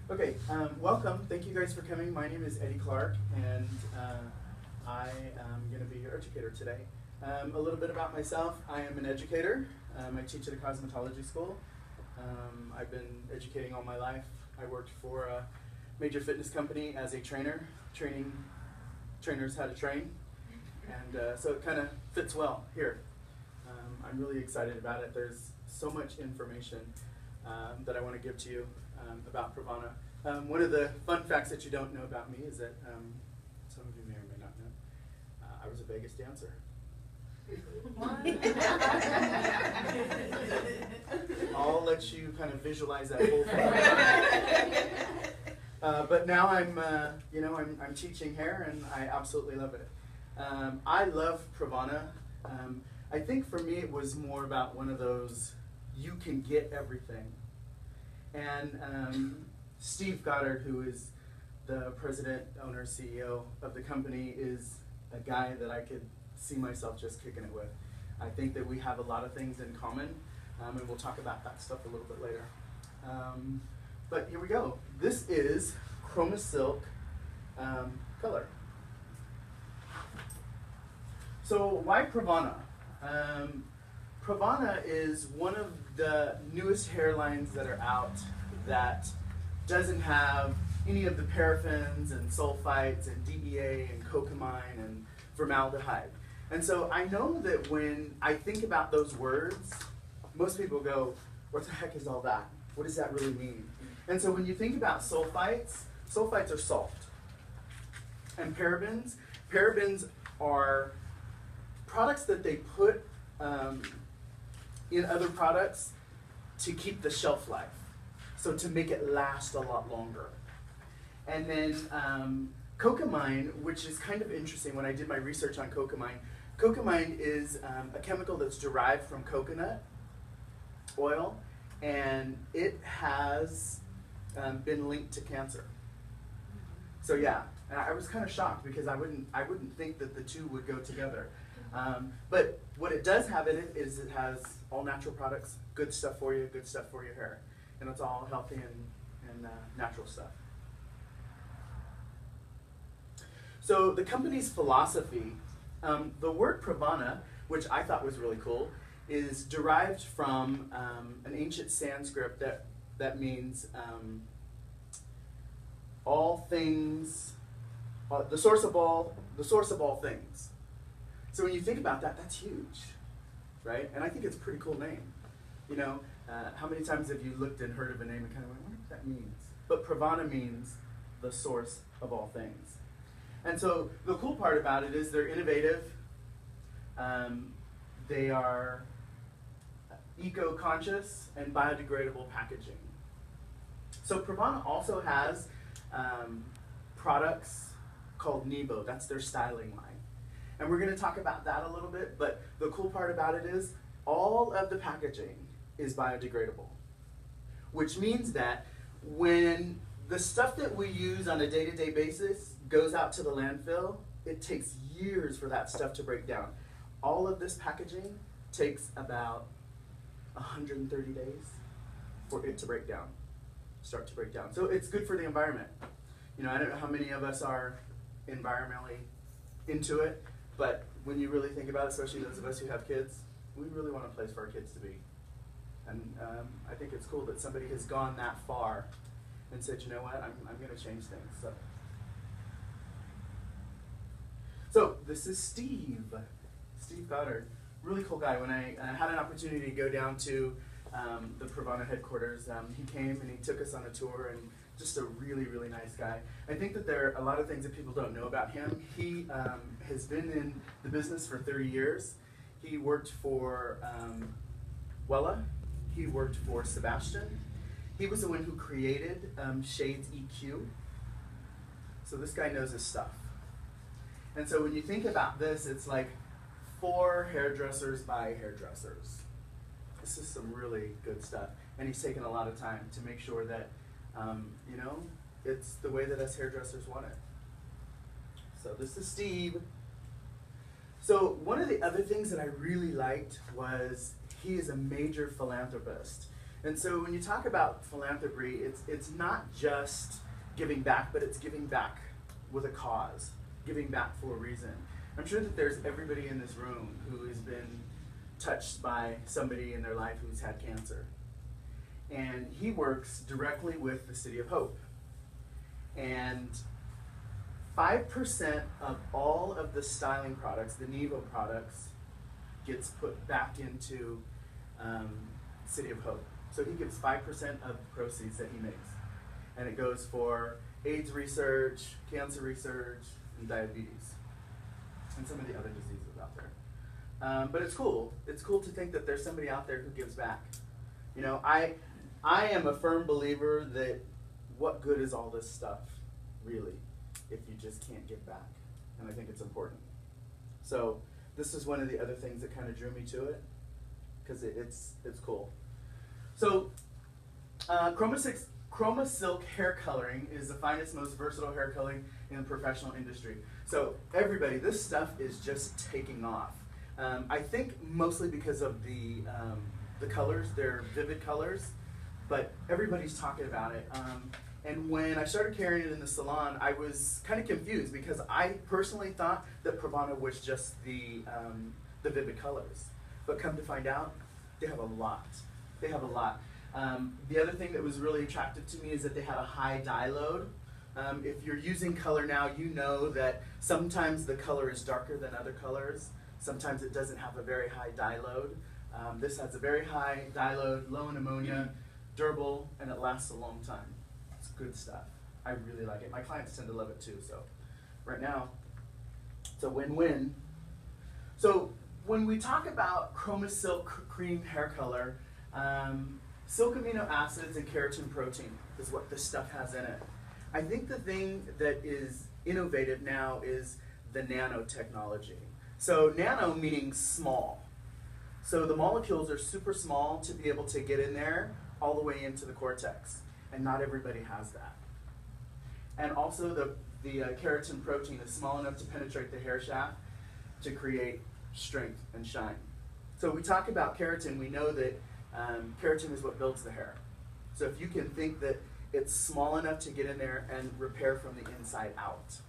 Okay, welcome. Thank you guys for coming. My name is Eddie Clark, and I am going to be your educator today. A little bit about myself. I am an educator. I teach at a cosmetology school. I've been educating all my life. I worked for a major fitness company as a trainer, training trainers how to train, and so it kind of fits well here. I'm really excited about it. There's so much information that I want to give to you about Pravana. One of the fun facts that you don't know about me is that some of you may or may not know, I was a Vegas dancer. I'll let you kind of visualize that whole thing. But now I'm teaching hair, and I absolutely love it. I love Pravana. I think for me it was more about one of those, you can get everything. And Steve Goddard, who is the president, owner, CEO of the company, is a guy that I could see myself just kicking it with. I think that we have a lot of things in common, and we'll talk about that stuff a little bit later. But here we go. This is Chromasilk color. So why Pravana? Pravana is one of the newest hairlines that are out that doesn't have any of the paraffins and sulfites and DEA and cocamine and formaldehyde. And so I know that when I think about those words, most people go, what the heck is all that? What does that really mean? And so when you think about sulfites, sulfites are salt. And parabens are products that they put in other products to keep the shelf life, so to make it last a lot longer. And then cocamine, which is kind of interesting. When I did my research on cocamine is a chemical that's derived from coconut oil, and it has been linked to cancer. So yeah, I was kind of shocked because I wouldn't think that the two would go together. But what it does have in it is it has all natural products, good stuff for you, good stuff for your hair. And it's all healthy and natural stuff. So the company's philosophy, the word Pravana, which I thought was really cool, is derived from an ancient Sanskrit that means all things, the source of all things. So when you think about that, that's huge, right? And I think it's a pretty cool name. You know, how many times have you looked and heard of a name and kind of went, I wonder what that means? But Pravana means the source of all things. And so the cool part about it is they're innovative. They are eco-conscious and biodegradable packaging. So Pravana also has products called Nebo. That's their styling line. And we're going to talk about that a little bit, but the cool part about it is all of the packaging is biodegradable, which means that when the stuff that we use on a day-to-day basis goes out to the landfill, it takes years for that stuff to break down. All of this packaging takes about 130 days for it to break down, start to break down. So it's good for the environment. You know, I don't know how many of us are environmentally into it, but when you really think about it, especially those of us who have kids, we really want a place for our kids to be. And I think it's cool that somebody has gone that far and said, you know what, I'm going to change things. So this is Steve Goddard, really cool guy. When I had an opportunity to go down to the Pravana headquarters, he came and he took us on a tour, and just a really, really nice guy. I think that there are a lot of things that people don't know about him. He has been in the business for 30 years. He worked for Wella. He worked for Sebastian. He was the one who created Shades EQ. So this guy knows his stuff. And so when you think about this, it's like for hairdressers by hairdressers. This is some really good stuff. And he's taken a lot of time to make sure that you know, it's the way that us hairdressers want it. So this is Steve. So one of the other things that I really liked was he is a major philanthropist. And so when you talk about philanthropy, it's not just giving back, but it's giving back with a cause, giving back for a reason. I'm sure that there's everybody in this room who has been touched by somebody in their life who's had cancer. And he works directly with the City of Hope. And 5% of all of the styling products, the Nevo products, gets put back into City of Hope. So he gives 5% of the proceeds that he makes. And it goes for AIDS research, cancer research, and diabetes, and some of the other diseases out there. But it's cool. It's cool to think that there's somebody out there who gives back. You know, I am a firm believer that what good is all this stuff, really, if you just can't give back? And I think it's important. So this is one of the other things that kind of drew me to it, because it's cool. So Chromasilk hair coloring is the finest, most versatile hair coloring in the professional industry. So everybody, this stuff is just taking off. I think mostly because of the colors, they're vivid colors, but everybody's talking about it. And when I started carrying it in the salon, I was kind of confused because I personally thought that Pravana was just the vivid colors. But come to find out, they have a lot. They have a lot. The other thing that was really attractive to me is that they had a high dye load. If you're using color now, you know that sometimes the color is darker than other colors. Sometimes it doesn't have a very high dye load. This has a very high dye load, low in ammonia, durable, and it lasts a long time. It's good stuff. I really like it. My clients tend to love it too. So right now, it's a win-win. So when we talk about Chromasilk cream hair color, silk amino acids and keratin protein is what this stuff has in it. I think the thing that is innovative now is the nanotechnology. So nano meaning small. So the molecules are super small to be able to get in there all the way into the cortex. And not everybody has that. And also the keratin protein is small enough to penetrate the hair shaft to create strength and shine. So we talk about keratin, we know that keratin is what builds the hair. So if you can think that it's small enough to get in there and repair from the inside out,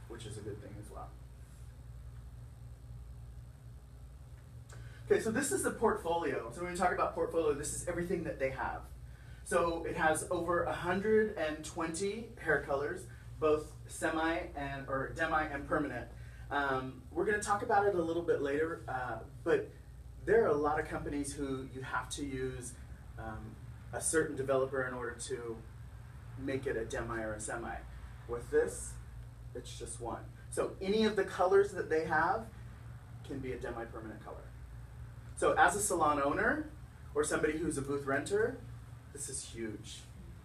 which is a good thing as well. Okay, so this is the portfolio. So when we talk about portfolio, this is everything that they have. So it has over 120 hair colors, both demi and permanent. We're going to talk about it a little bit later, but there are a lot of companies who you have to use a certain developer in order to make it a demi or a semi. With this, it's just one. So any of the colors that they have can be a demi-permanent color. So as a salon owner or somebody who's a booth renter, this is huge.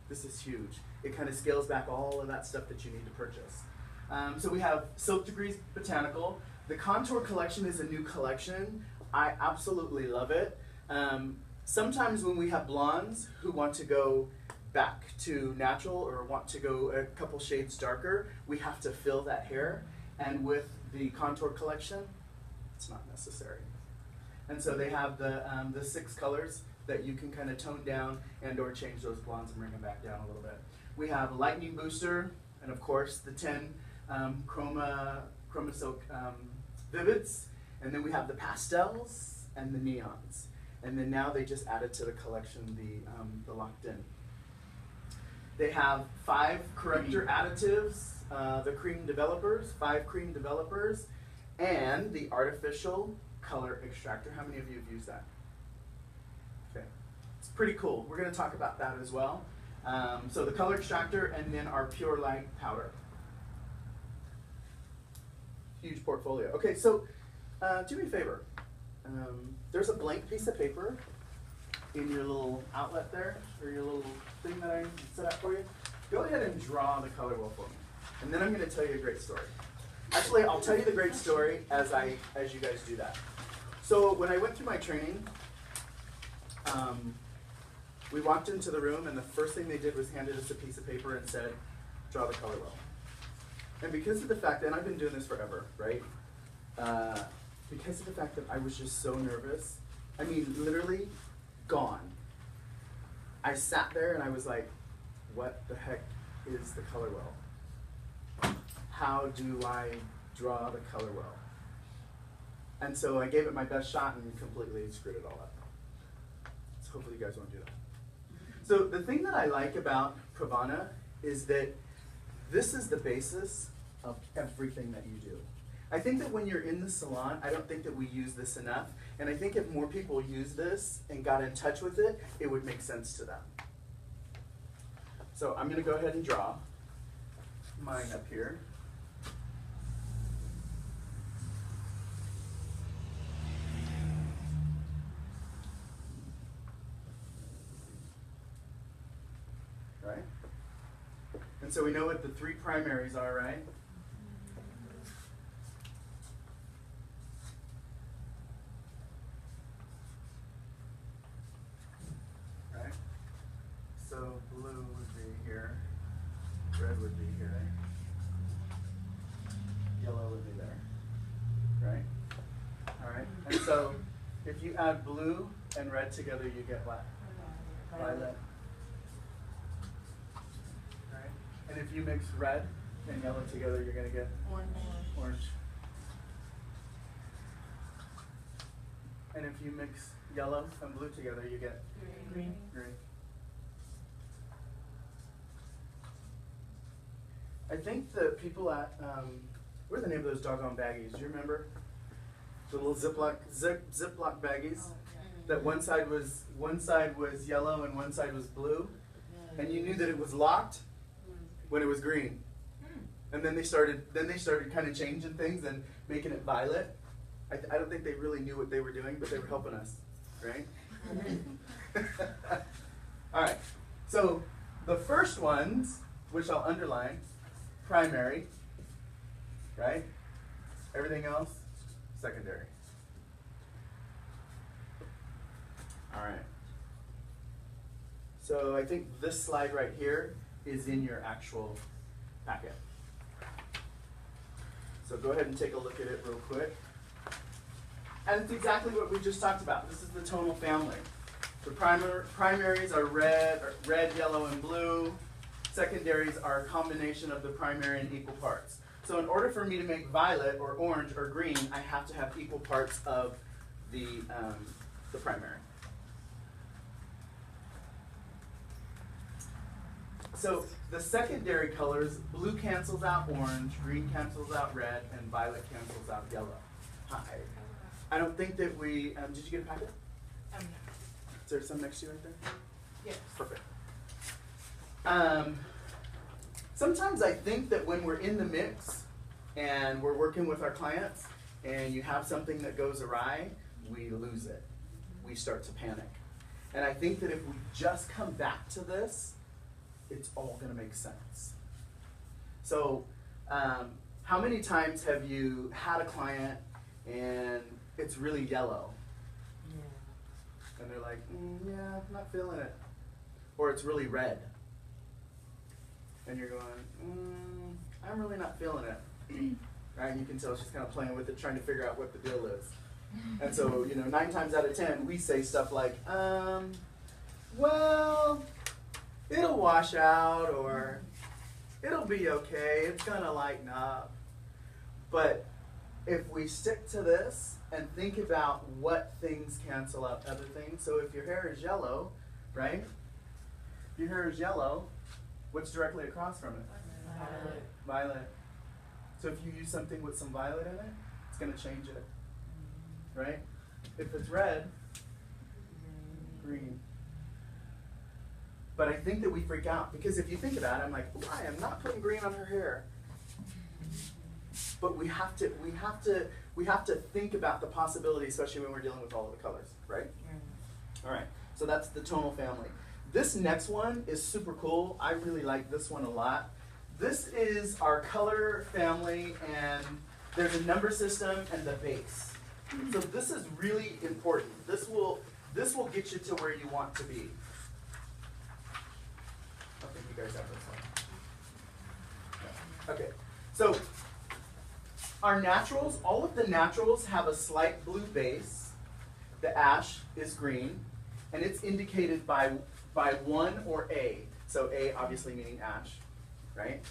This is huge. It kind of scales back all of that stuff that you need to purchase. So we have Silk Degrees Botanical. The Contour Collection is a new collection. I absolutely love it. Sometimes when we have blondes who want to go back to natural or want to go a couple shades darker, we have to fill that hair. And with the Contour Collection, it's not necessary. And so they have the 6 colors that you can kind of tone down and or change those blondes and bring them back down a little bit. We have a Lightning Booster, and of course the 10 Chromasilk Vivids, and then we have the pastels and the neons. And then now they just added to the collection the locked in. They have 5 corrector additives, the cream developers, 5 cream developers, and the artificial color extractor. How many of you have used that? Okay, it's pretty cool. We're going to talk about that as well. So the color extractor and then our Pure Light powder. Huge portfolio. Okay, so do me a favor. There's a blank piece of paper in your little outlet there, or your little thing that I set up for you. Go ahead and draw the color wheel for me. And then I'm going to tell you a great story. Actually, I'll tell you the great story as you guys do that. So when I went through my training, we walked into the room and the first thing they did was handed us a piece of paper and said, draw the color wheel. And because of the fact that, and I've been doing this forever, right? Because of the fact that I was just so nervous, I mean, literally gone. I sat there and I was like, what the heck is the color well? How do I draw the color well? And so I gave it my best shot and completely screwed it all up. So hopefully you guys won't do that. So the thing that I like about Pravana is that this is the basis of everything that you do. I think that when you're in the salon, I don't think that we use this enough. And I think if more people use this and got in touch with it, it would make sense to them. So I'm going to go ahead and draw mine up here. Right? And so we know what the three primaries are, right? Right? So blue would be here, red would be here, yellow would be there, right? All right, and so if you add blue and red together, you get what? Violet. Right? And if you mix red and yellow together, you're going to get orange. And if you mix yellow and blue together, you get green. I think the people at, what are the name of those doggone baggies? Do you remember? The little Ziploc baggies? That one side was yellow and one side was blue. And you knew that it was locked when it was green. And then they started kind of changing things and making it violet. I don't think they really knew what they were doing, but they were helping us, right? All right, so the first ones, which I'll underline, primary, right? Everything else, secondary. All right. So I think this slide right here is in your actual packet. So go ahead and take a look at it real quick. And it's exactly what we just talked about. This is the tonal family. The primaries are red, yellow, and blue. Secondaries are a combination of the primary in equal parts. So in order for me to make violet or orange or green, I have to have equal parts of the primary. So the secondary colors, blue cancels out orange, green cancels out red, and violet cancels out yellow. Hi. I don't think that we, did you get a packet? No. Is there some next to you right there? Yes. Perfect. Sometimes I think that when we're in the mix and we're working with our clients and you have something that goes awry, we lose it. We start to panic. And I think that if we just come back to this, it's all going to make sense. So how many times have you had a client and it's really yellow? Yeah. And they're like, yeah, I'm not feeling it. Or it's really red. And you're going, I'm really not feeling it. Right? And you can tell she's kind of playing with it, trying to figure out what the deal is. And so, 9 times out of 10, we say stuff like, well, it'll wash out, or it'll be okay, it's gonna lighten up. But if we stick to this and think about what things cancel out other things, so if your hair is yellow, right? If your hair is yellow, what's directly across from it? Violet. Violet. So if you use something with some violet in it, it's gonna change it, right? If it's red, green. But I think that we freak out because if you think about it, I'm like, I am not putting green on her hair. But we have to think about the possibility, especially when we're dealing with all of the colors, right? All right. So that's the tonal family. This next one is super cool. I really like this one a lot. This is our color family, and there's a number system and the base. So this is really important. This will get you to where you want to be. I think you guys have this one. Okay, so our naturals, all of the naturals have a slight blue base. The ash is green, and it's indicated by by 1 or A. So A obviously meaning ash, right?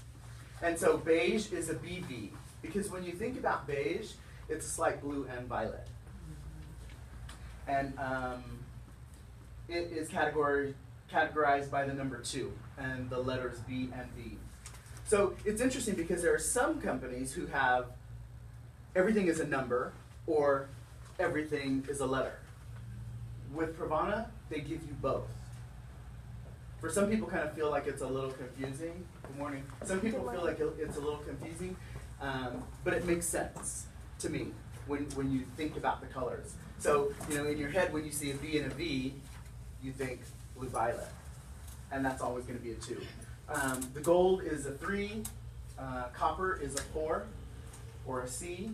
And so beige is a BV, because when you think about beige, it's like blue and violet. And it is categorized by the number 2 and the letters B and V. So it's interesting because there are some companies who have everything is a number or everything is a letter. With Pravana, they give you both. For some people kind of feel like it's a little confusing. Good morning. Some people feel like it's a little confusing, but it makes sense to me when you think about the colors. So, you know, in your head, when you see a B and a V, you think blue-violet, and that's always going to be a 2. The gold is a 3, copper is a 4, or a C,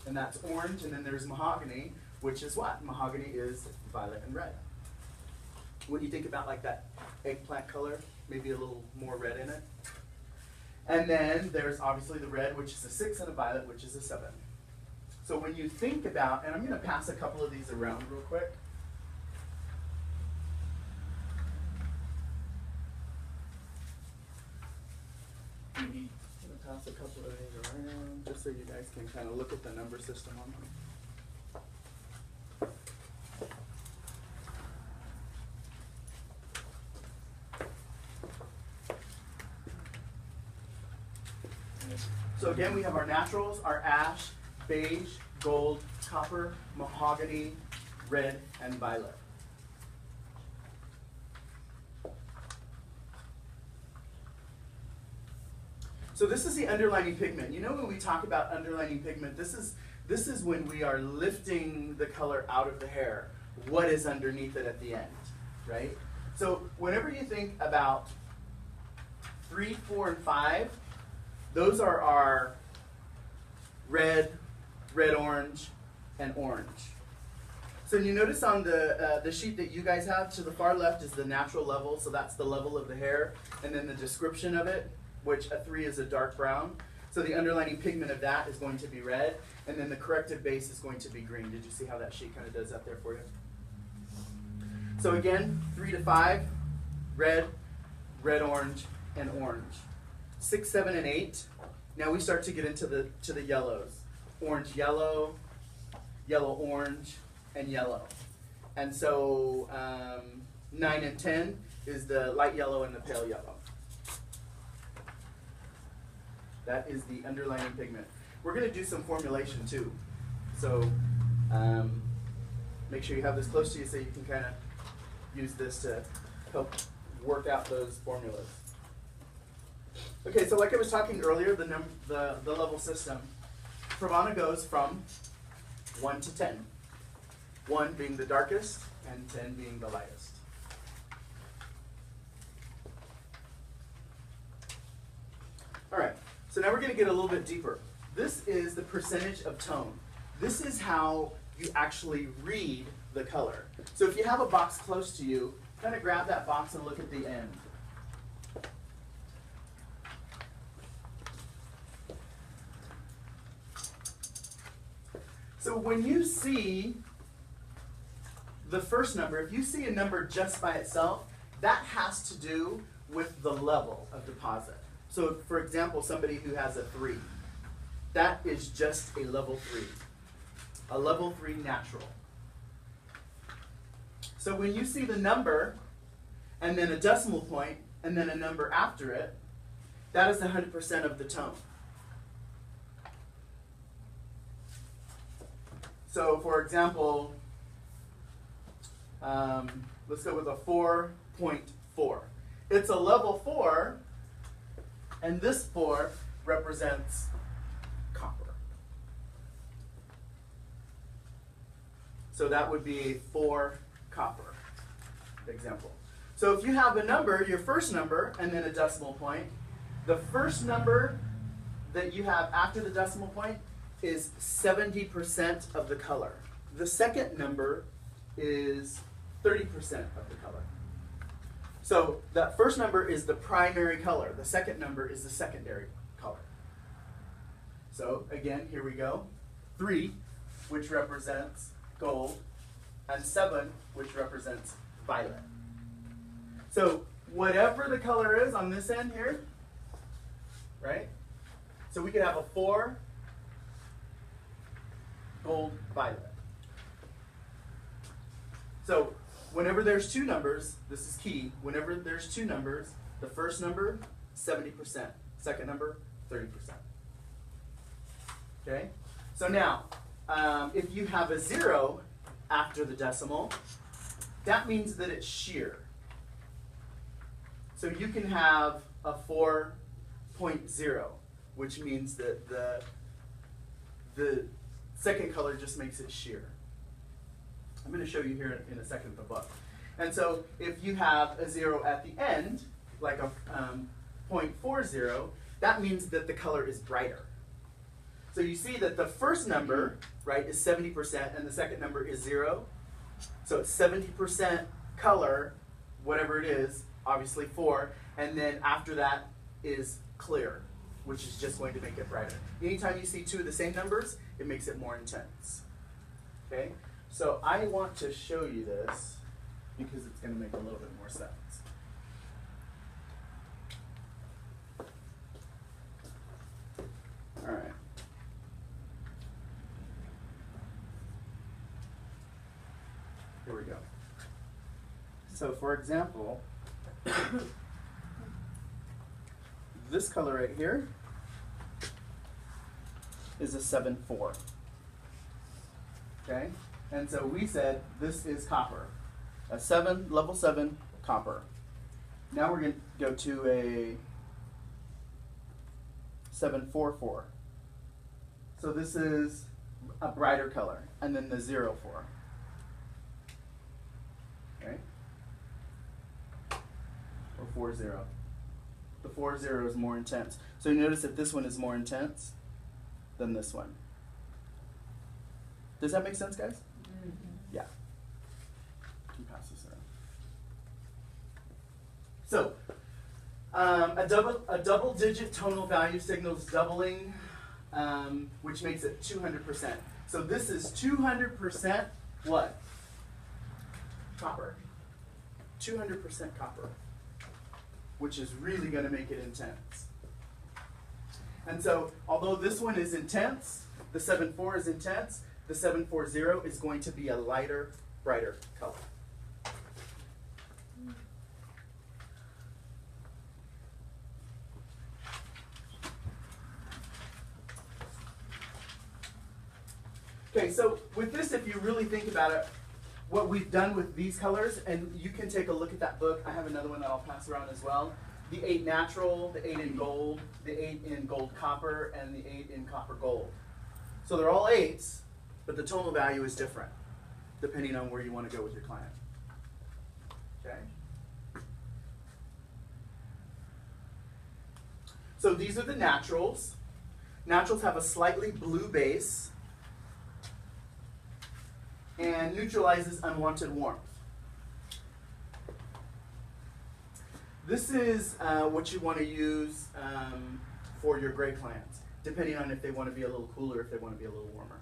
and that's orange, and then there's mahogany, which is what? Mahogany is violet and red. When you think about like that eggplant color, maybe a little more red in it. And then there's obviously the red, which is a 6, and a violet, which is a 7. So when you think about, and I'm going to pass a couple of these around real quick. I'm going to pass a couple of these around just so you guys can kind of look at the number system on them. So again, we have our naturals, our ash, beige, gold, copper, mahogany, red, and violet. So this is the underlining pigment. You know when we talk about underlining pigment, this is when we are lifting the color out of the hair. What is underneath it at the end, right? So whenever you think about 3, 4, and 5, those are our red, red-orange, and orange. So you notice on the sheet that you guys have, to the far left is the natural level, so that's the level of the hair, and then the description of it, which a 3 is a dark brown. So the underlining pigment of that is going to be red, and then the corrective base is going to be green. Did you see how that sheet kind of does that there for you? So again, 3 to 5, red, red-orange, and orange. 6, 7, and 8. Now we start to get into the yellows. Orange, yellow, yellow, orange, and yellow. And so 9 and 10 is the light yellow and the pale yellow. That is the underlining pigment. We're going to do some formulation too. So make sure you have this close to you so you can kind of use this to help work out those formulas. Okay, so like I was talking earlier, the level system, Pravana goes from 1 to 10. 1 being the darkest and 10 being the lightest. All right, so now we're going to get a little bit deeper. This is the percentage of tone. This is how you actually read the color. So if you have a box close to you, kind of grab that box and look at the end. So when you see the first number, if you see a number just by itself, that has to do with the level of deposit. So for example, somebody who has a 3, that is just a level 3. A level 3 natural. So when you see the number, and then a decimal point, and then a number after it, that is 100% of the tone. So for example, let's go with a 4.4. It's a level 4, and this 4 represents copper. So that would be a 4 copper example. So if you have a number, your first number, and then a decimal point, the first number that you have after the decimal point is 70% of the color. The second number is 30% of the color. So that first number is the primary color. The second number is the secondary color. So again, here we go. 3, which represents gold, and 7, which represents violet. So whatever the color is on this end here, right? So we could have a 4 gold violet. So whenever there's two numbers, this is key, whenever there's two numbers, the first number, 70%, second number, 30%. Okay? So now, if you have a 0 after the decimal, that means that it's sheer. So you can have a 4.0, which means that the second color just makes it sheer. I'm going to show you here in a second in the book. And so if you have a 0 at the end, like a 0.40, that means that the color is brighter. So you see that the first number, right, is 70% and the second number is 0. So it's 70% color, whatever it is, obviously 4, and then after that is clear, which is just going to make it brighter. Anytime you see two of the same numbers, it makes it more intense. Okay? So I want to show you this because it's going to make a little bit more sense. All right. Here we go. So for example, this color right here is a 7-4. Okay? And so we said this is copper. A 7, level 7 copper. Now we're going to go to a 7-4-4. So this is a brighter color. And then the 0-4. Okay? Or 4-0. The 4-0 is more intense. So you notice that this one is more intense than this one. Does that make sense, guys? Mm-hmm. Yeah. Can you pass this around? So, a double-digit tonal value signals doubling, which makes it 200%. So this is 200% what? Copper. 200% copper, which is really going to make it intense. And so, although this one is intense, the 7-4 is intense, the 7-4-0 is going to be a lighter, brighter color. Okay, so with this, if you really think about it, what we've done with these colors, and you can take a look at that book. I have another one that I'll pass around as well. The 8 natural, the 8 in gold, the 8 in gold copper, and the 8 in copper gold. So they're all 8s, but the tonal value is different, depending on where you want to go with your client. Okay? So these are the naturals. Naturals have a slightly blue base and neutralizes unwanted warmth. This is what you want to use for your gray clients, depending on if they want to be a little cooler, if they want to be a little warmer.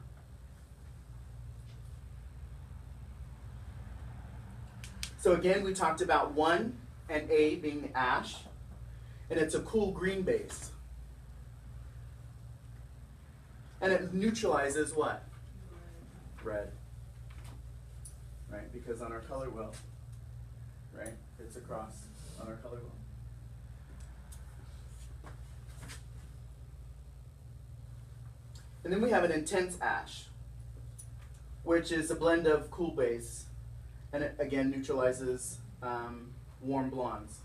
So again, we talked about 1 and A being the ash, and it's a cool green base. And it neutralizes what? Red. Right, because on our color wheel, right, it's across on our color wheel. And then we have an intense ash, which is a blend of cool base, and it again neutralizes warm blondes.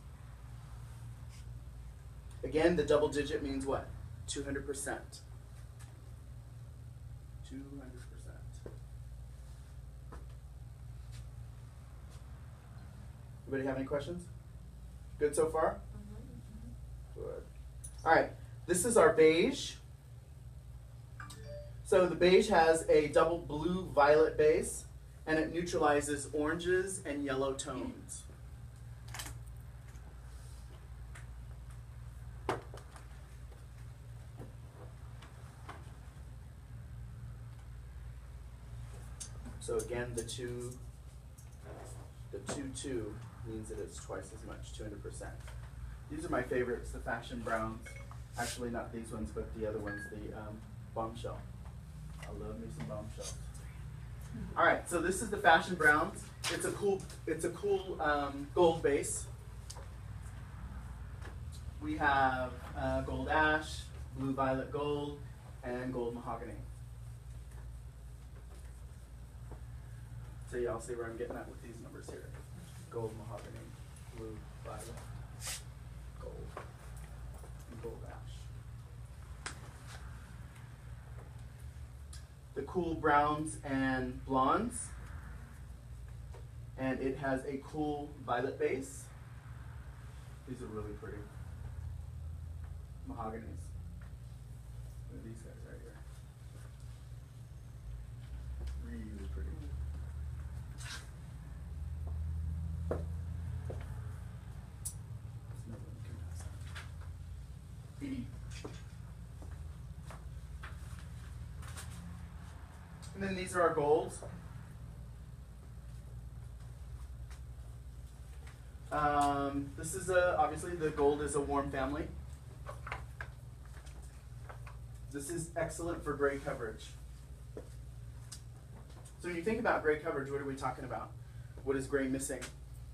Again, the double digit means what? 200%. 200%. Anybody have any questions? Good so far? Mm-hmm. Good. All right, this is our beige. So the beige has a double blue-violet base, and it neutralizes oranges and yellow tones. So again, the 2-2 means that it's twice as much, 200%. These are my favorites, the fashion browns. Actually, not these ones, but the other ones, the bombshell. I love me some bombshells. All right, so this is the fashion browns. It's a cool gold base. We have gold ash, blue violet gold, and gold mahogany. So y'all see where I'm getting at with these numbers here. Gold mahogany, blue violet, gold, and gold ash. The cool browns and blondes. And it has a cool violet base. These are really pretty. Mahoganies. Look at these guys right here. Really pretty. No one can pass that. And then these are our golds. This is obviously the gold is a warm family. This is excellent for gray coverage. So when you think about gray coverage, what are we talking about? What is gray missing?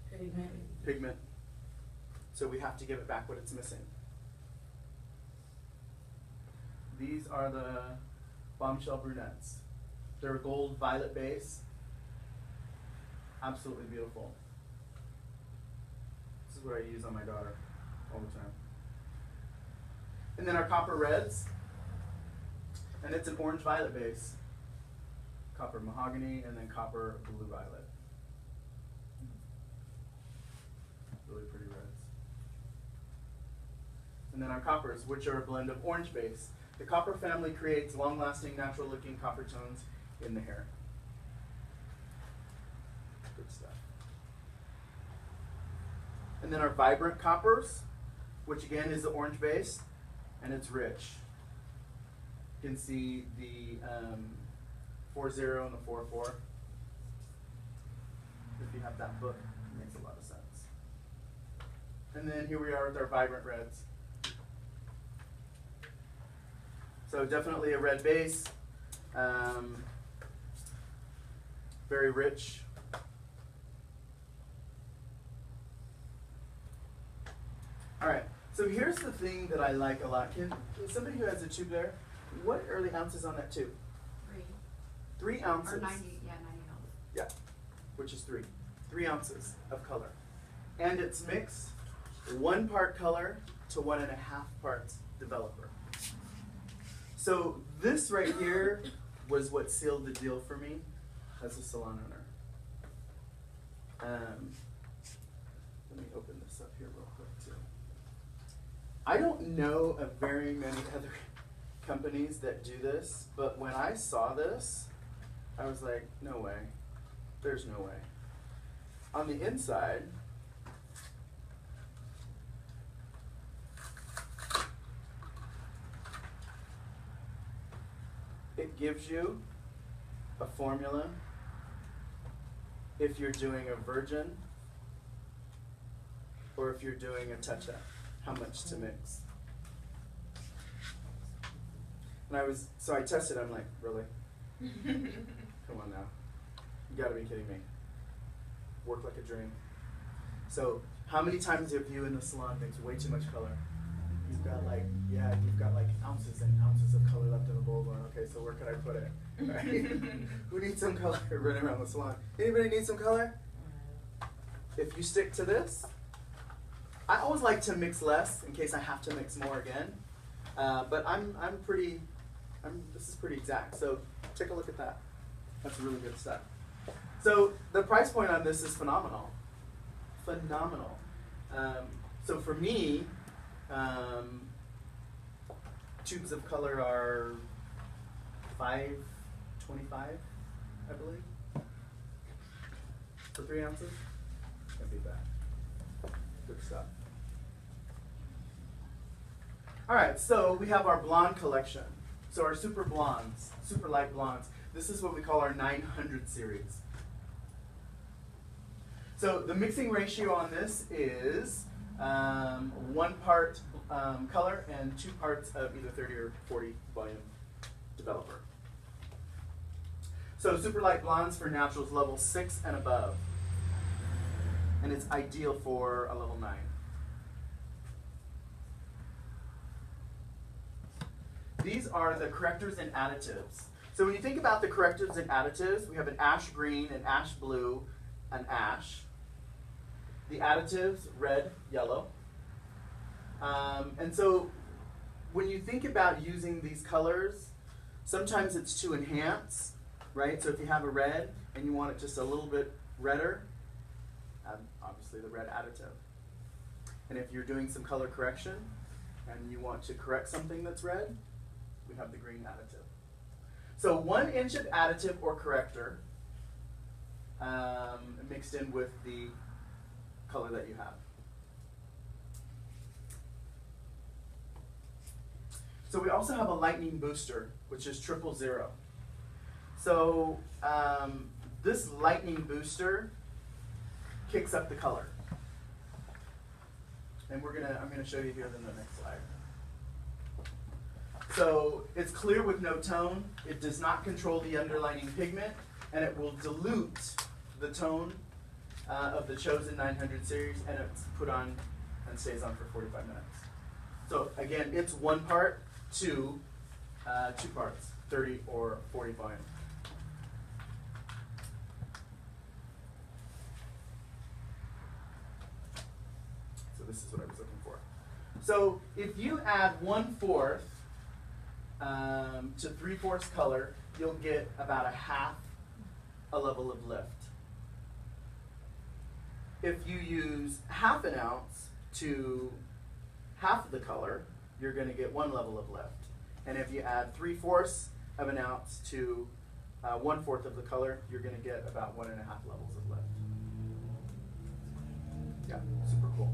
Pigment. Pigment. So we have to give it back what it's missing. These are the bombshell brunettes. They're a gold violet base. Absolutely beautiful. This is what I use on my daughter all the time. And then our copper reds. And it's an orange violet base. Copper mahogany and then copper blue violet. Really pretty reds. And then our coppers, which are a blend of orange base. The copper family creates long-lasting, natural-looking copper tones in the hair. Good stuff. And then our vibrant coppers, which again is the orange base, and it's rich. You can see the 4-0 and the 4-4. If you have that book, it makes a lot of sense. And then here we are with our vibrant reds. So definitely a red base, very rich. All right, so here's the thing that I like a lot. Can somebody who has a tube there, what are the ounces on that tube? 3 ounces. Or 90, yeah, 90 ounces. Yeah, which is 3. 3 ounces of color. And it's mixed 1 part color to 1.5 parts developer. So this right here was what sealed the deal for me as a salon owner. Let me open this up here real quick too. I don't know of very many other companies that do this, but when I saw this, I was like, no way. There's no way. On the inside, it gives you a formula if you're doing a virgin or if you're doing a touch-up, how much to mix. And I tested, I'm like, really? Come on now. You gotta be kidding me. Work like a dream. So, how many times have you in the salon mixed way too much color? You've got like ounces and ounces of color left in the bowl going, okay, so where could I put it? Right? Who needs some color running around the salon? Anybody need some color? If you stick to this, I always like to mix less in case I have to mix more again. But this is pretty exact. So take a look at that. That's really good stuff. So the price point on this is phenomenal. Phenomenal. So for me, tubes of color are $5.25, I believe, for 3 ounces. Can't beat that. Good stuff. All right, so we have our blonde collection. So our super blondes, super light blondes. This is what we call our 900 series. So So the mixing ratio on this is 1 part color and 2 parts of either 30 or 40 volume developer. So super light blondes for naturals level 6 and above. And it's ideal for a level 9. These are the correctors and additives. So when you think about the correctors and additives, we have an ash green, an ash blue, an ash. The additives, red, yellow. And so when you think about using these colors, sometimes it's to enhance, right? So if you have a red and you want it just a little bit redder, add obviously the red additive. And if you're doing some color correction and you want to correct something that's red, we have the green additive. So 1 inch of additive or corrector mixed in with the color that you have. So we also have a lightning booster, which is 000. So this lightning booster kicks up the color. And I'm gonna show you here in the next slide. So it's clear with no tone. It does not control the underlining pigment, and it will dilute the tone of the chosen 900 series, and it's put on and stays on for 45 minutes. So again, it's 1 part to 2 parts, 30 or 40 volume. So this is what I was looking for. So if you add 1/4 to 3/4 color, you'll get about a level of lift. If you use 1/2 ounce to half of the color, you're going to get 1 level of lift. And if you add 3/4 of an ounce to 1/4 of the color, you're going to get about 1.5 levels of lift. Yeah, super cool.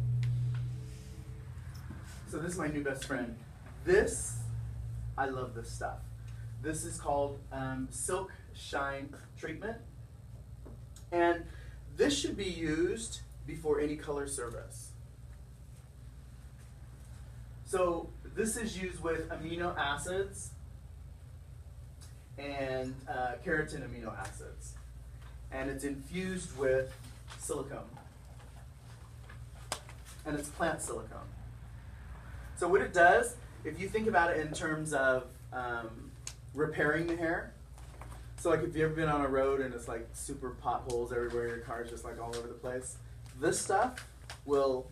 So this is my new best friend. I love this stuff. This is called Silk Shine Treatment. And this should be used before any color service. So this is used with amino acids and keratin amino acids. And it's infused with silicone. And it's plant silicone. So what it does, if you think about it in terms of repairing the hair, so like if you've ever been on a road and it's like super potholes everywhere, your car's just like all over the place, this stuff will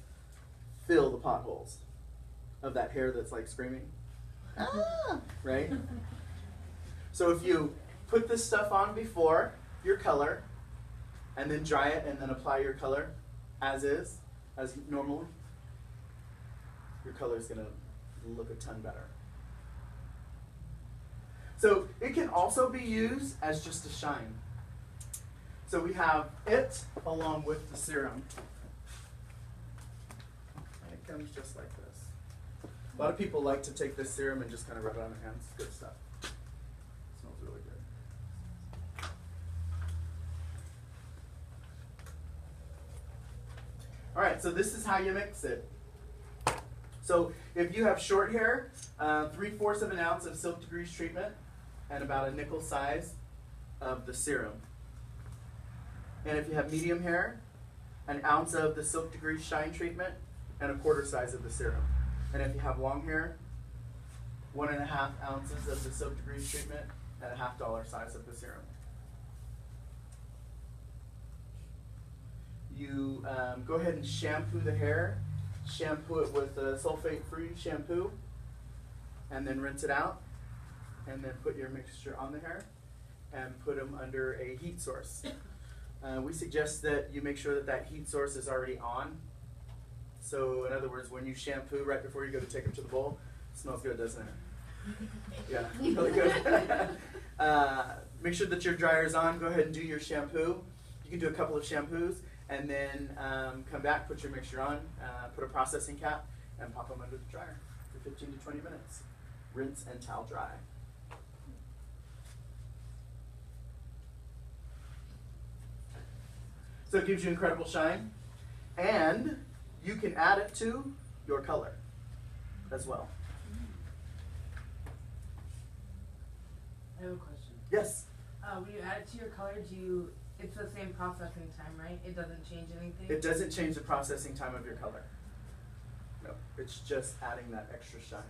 fill the potholes of that hair that's like screaming, ah, right? So if you put this stuff on before your color, and then dry it, and then apply your color as is, as normal, your color is going to look a ton better. So it can also be used as just a shine. So we have it along with the serum. And it comes just like this. A lot of people like to take this serum and just kind of rub it on their hands. Good stuff. It smells really good. All right, so this is how you mix it. So if you have short hair, 3/4 of an ounce of Silk Degrees treatment and about a nickel size of the serum. And if you have medium hair, an ounce of the Silk Degrees Shine treatment and a 1/4 size of the serum. And if you have long hair, 1.5 ounces of the Silk Degrees treatment and a $1/2 size of the serum. You go ahead and shampoo the hair. Shampoo it with a sulfate-free shampoo, and then rinse it out, and then put your mixture on the hair, and put them under a heat source. We suggest that you make sure that that heat source is already on. So in other words, when you shampoo right before you go to take them to the bowl, it smells good, doesn't it? Yeah, really good. Make sure that your dryer is on. Go ahead and do your shampoo. You can do a couple of shampoos, and then come back, put your mixture on, put a processing cap, and pop them under the dryer for 15 to 20 minutes. Rinse and towel dry. So it gives you incredible shine. And you can add it to your color as well. I have a question. Yes? When you add it to your color, it's the same processing time, right? It doesn't change anything? It doesn't change the processing time of your color. No, it's just adding that extra shine.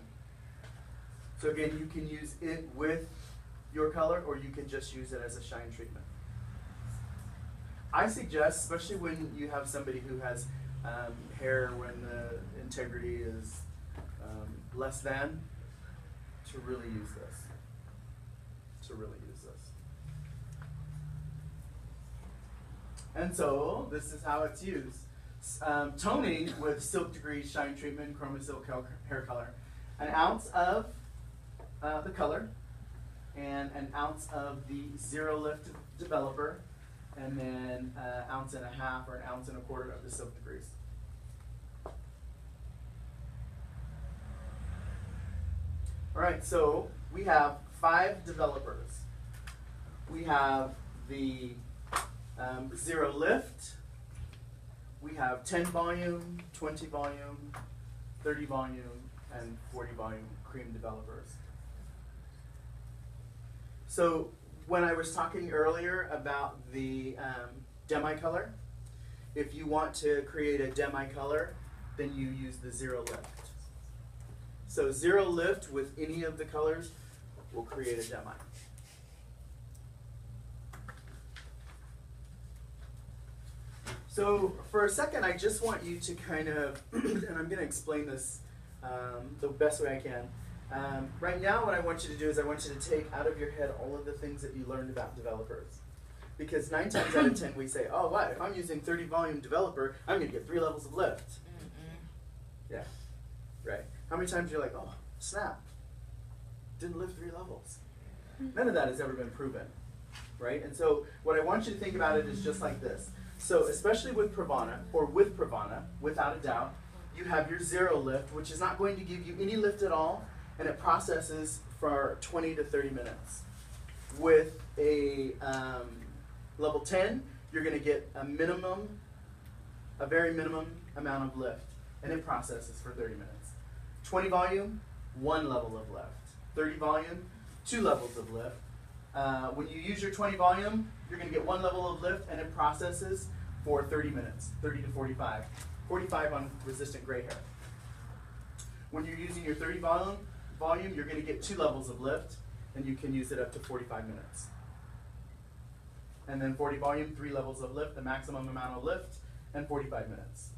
So again, you can use it with your color, or you can just use it as a shine treatment. I suggest, especially when you have somebody who has hair when the integrity is less than, to really use this. And so, this is how it's used. Toning with Silk Degree Shine Treatment, Chromasilk hair color. An ounce of the color, and an ounce of the Zero Lift developer, and then an ounce and a half or an ounce and a quarter of the Silk Degrees. All right, so we have 5 developers. We have the Zero Lift. We have 10 volume, 20 volume, 30 volume, and 40 volume cream developers. So when I was talking earlier about the demi-color, if you want to create a demi-color, then you use the Zero Lift. So Zero Lift with any of the colors will create a demi. So for a second, I just want you to kind of, and I'm going to explain this the best way I can. Right now, what I want you to do is I want you to take out of your head all of the things that you learned about developers. Because 9 times out of 10, we say, oh, what? If I'm using 30 volume developer, I'm going to get 3 levels of lift. Yeah, right. How many times you're like, oh, snap, didn't lift 3 levels. None of that has ever been proven, right? And so what I want you to think about it is just like this. So especially with Pravana, or with Pravana, without a doubt, you have your Zero Lift, which is not going to give you any lift at all, and it processes for 20 to 30 minutes. With a level 10, you're going to get a very minimum amount of lift, and it processes for 30 minutes. 20 volume, 1 level of lift. 30 volume, 2 levels of lift. When you use your 20 volume, you're going to get 1 level of lift, and it processes for 30 minutes, 30 to 45. 45 on resistant gray hair. When you're using your 30 volume, you're going to get 2 levels of lift, and you can use it up to 45 minutes. And then 40 volume, 3 levels of lift, the maximum amount of lift, and 45 minutes.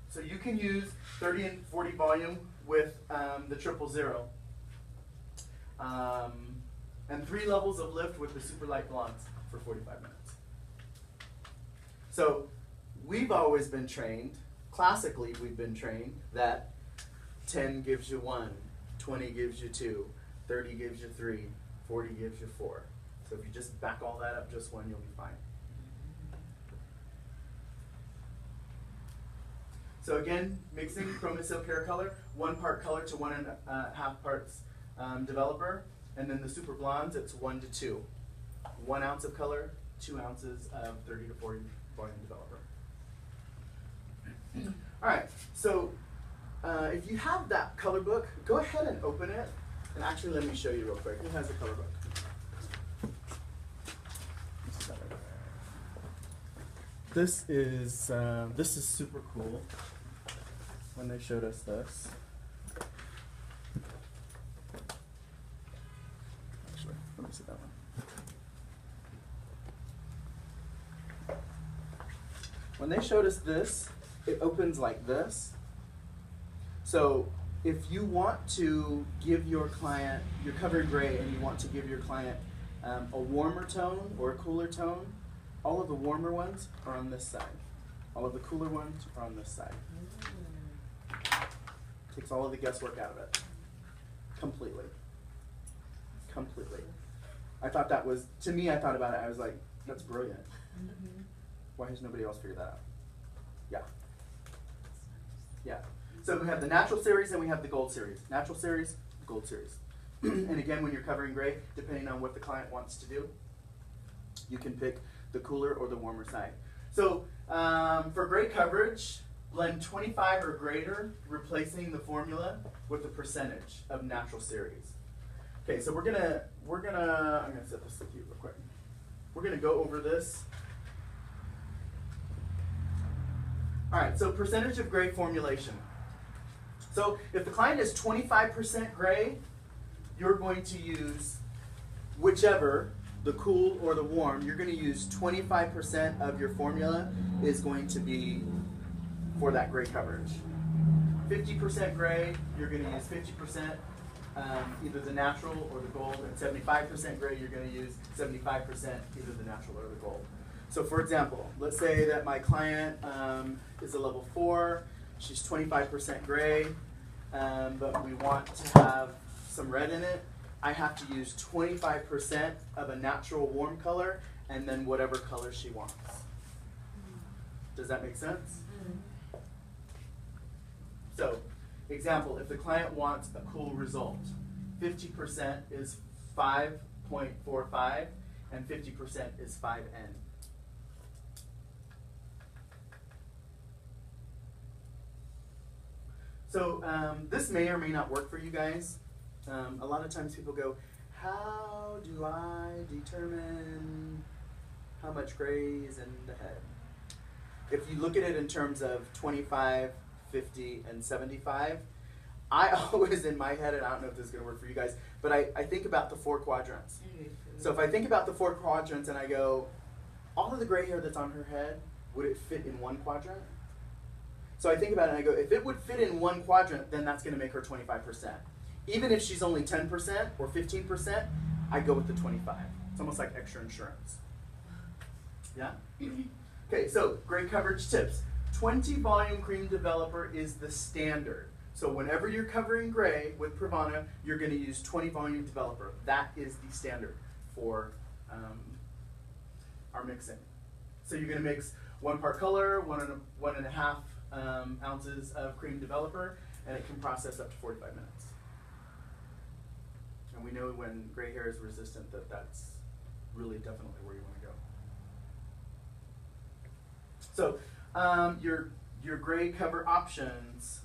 So you can use 30 and 40 volume with the 000. And 3 levels of lift with the super light blondes for 45 minutes. So we've always been trained, classically we've been trained, that 10 gives you 1, 20 gives you 2, 30 gives you 3, 40 gives you 4. So if you just back all that up just 1, you'll be fine. So again, mixing Chromasilk hair color, 1 part color to 1.5 parts developer. And then the super blondes, it's 1 to 2. 1 ounce of color, 2 ounces of 30 to 40 volume developer. All right, so if you have that color book, go ahead and open it. And actually, let me show you real quick. Who has the color book? This is super cool. When they showed us this. Let me see that one. When they showed us this, it opens like this. So if you want to give your client, you're covered gray and you want to give your client a warmer tone or a cooler tone, all of the warmer ones are on this side. All of the cooler ones are on this side. Takes all of the guesswork out of it. Completely. Completely. I thought that was, to me, I thought about it, I was like, that's brilliant. Why has nobody else figured that out? Yeah. Yeah. So we have the natural series and we have the gold series. Natural series, gold series. And again, when you're covering gray, depending on what the client wants to do, you can pick the cooler or the warmer side. So for gray coverage, blend 25 or greater, replacing the formula with the percentage of natural series. Okay, so I'm gonna set this with you real quick. We're gonna go over this. All right, so percentage of gray formulation. So if the client is 25% gray, you're going to use whichever, the cool or the warm, you're going to use 25% of your formula is going to be for that gray coverage. 50% gray, you're going to use 50%, either the natural or the gold, and 75% gray, you're going to use 75% either the natural or the gold. So for example, let's say that my client is a level 4, she's 25% gray, but we want to have some red in it. I have to use 25% of a natural warm color and then whatever color she wants. Does that make sense? So, example, if the client wants a cool result, 50% is 5.45 and 50% is 5N. So this may or may not work for you guys. A lot of times people go, how do I determine how much gray is in the head? If you look at it in terms of 25, 50, and 75, I always in my head, and I don't know if this is going to work for you guys, but I think about the 4 quadrants. So if I think about the 4 quadrants and I go, all of the gray hair that's on her head, would it fit in 1 quadrant? So I think about it and I go, if it would fit in 1 quadrant, then that's going to make her 25%. Even if she's only 10% or 15%, I go with the 25. It's almost like extra insurance. Yeah? Okay, so gray coverage tips. 20 volume cream developer is the standard. So whenever you're covering gray with Pravana, you're going to use 20 volume developer. That is the standard for our mixing. So you're going to mix 1 part color, 1.5 ounces of cream developer, and it can process up to 45 minutes. And we know when gray hair is resistant that that's really definitely where you want to go. So your gray cover options.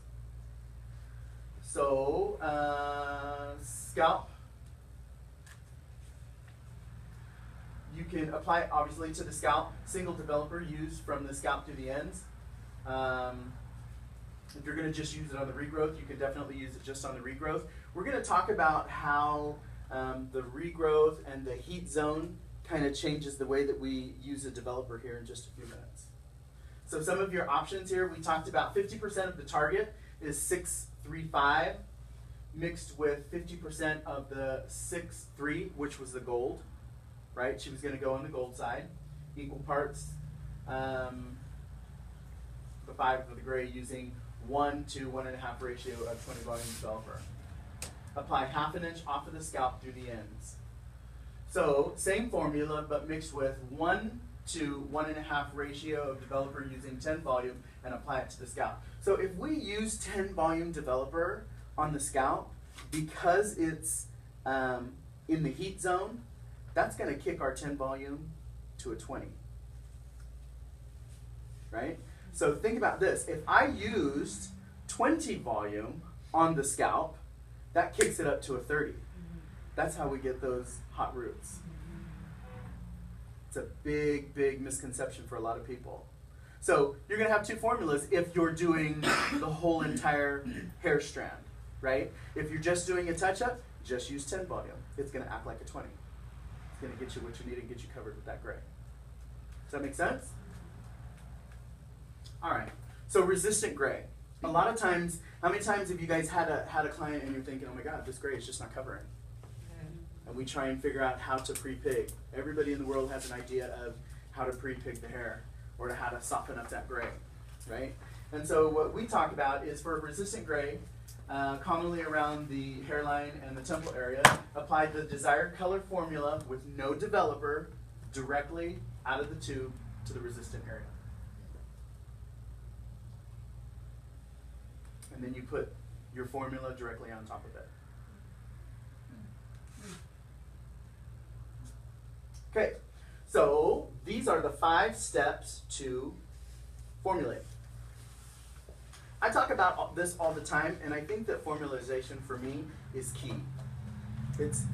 So scalp. You can apply it obviously to the scalp. Single developer used from the scalp to the ends. If you're going to just use it on the regrowth, you can definitely use it just on the regrowth. We're going to talk about how the regrowth and the heat zone kind of changes the way that we use a developer here in just a few minutes. So some of your options here, we talked about 50% of the target is 635 mixed with 50% of the 6.3, which was the gold, right? She was going to go on the gold side. Equal parts, the 5 of the gray using 1 to 1.5 ratio of 20 volume developer. Apply 1/2 inch off of the scalp through the ends. So same formula, but mixed with 1 to 1.5 ratio of developer using 10 volume and apply it to the scalp. So if we use 10 volume developer on the scalp, because it's in the heat zone, that's going to kick our 10 volume to a 20. Right? So think about this. If I used 20 volume on the scalp, that kicks it up to a 30. That's how we get those hot roots. It's a big, big misconception for a lot of people. So you're going to have 2 formulas if you're doing the whole entire hair strand, right? If you're just doing a touch-up, just use 10 volume. It's going to act like a 20. It's going to get you what you need and get you covered with that gray. Does that make sense? All right. So resistant gray. A lot of times, how many times have you guys had a client and you're thinking, oh my God, this gray is just not covering? And we try and figure out how to pre-pig. Everybody in the world has an idea of how to pre-pig the hair or how to soften up that gray, right? And so what we talk about is for resistant gray, commonly around the hairline and the temple area, apply the desired color formula with no developer directly out of the tube to the resistant area. And then you put your formula directly on top of it. Okay, so these are the 5 steps to formulate. I talk about this all the time, and I think that formalization for me is key. It's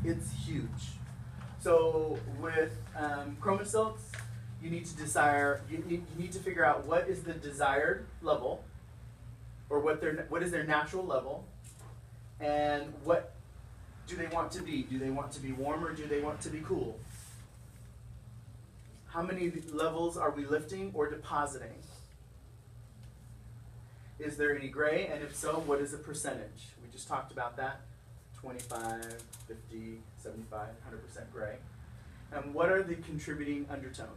huge. So with Chromasilks, you need to figure out what is the desired level, or what is their natural level, and what do they want to be? Do they want to be warm or do they want to be cool? How many levels are we lifting or depositing? Is there any gray? And if so, what is the percentage? We just talked about that. 25, 50, 75, 100% gray. And what are the contributing undertones?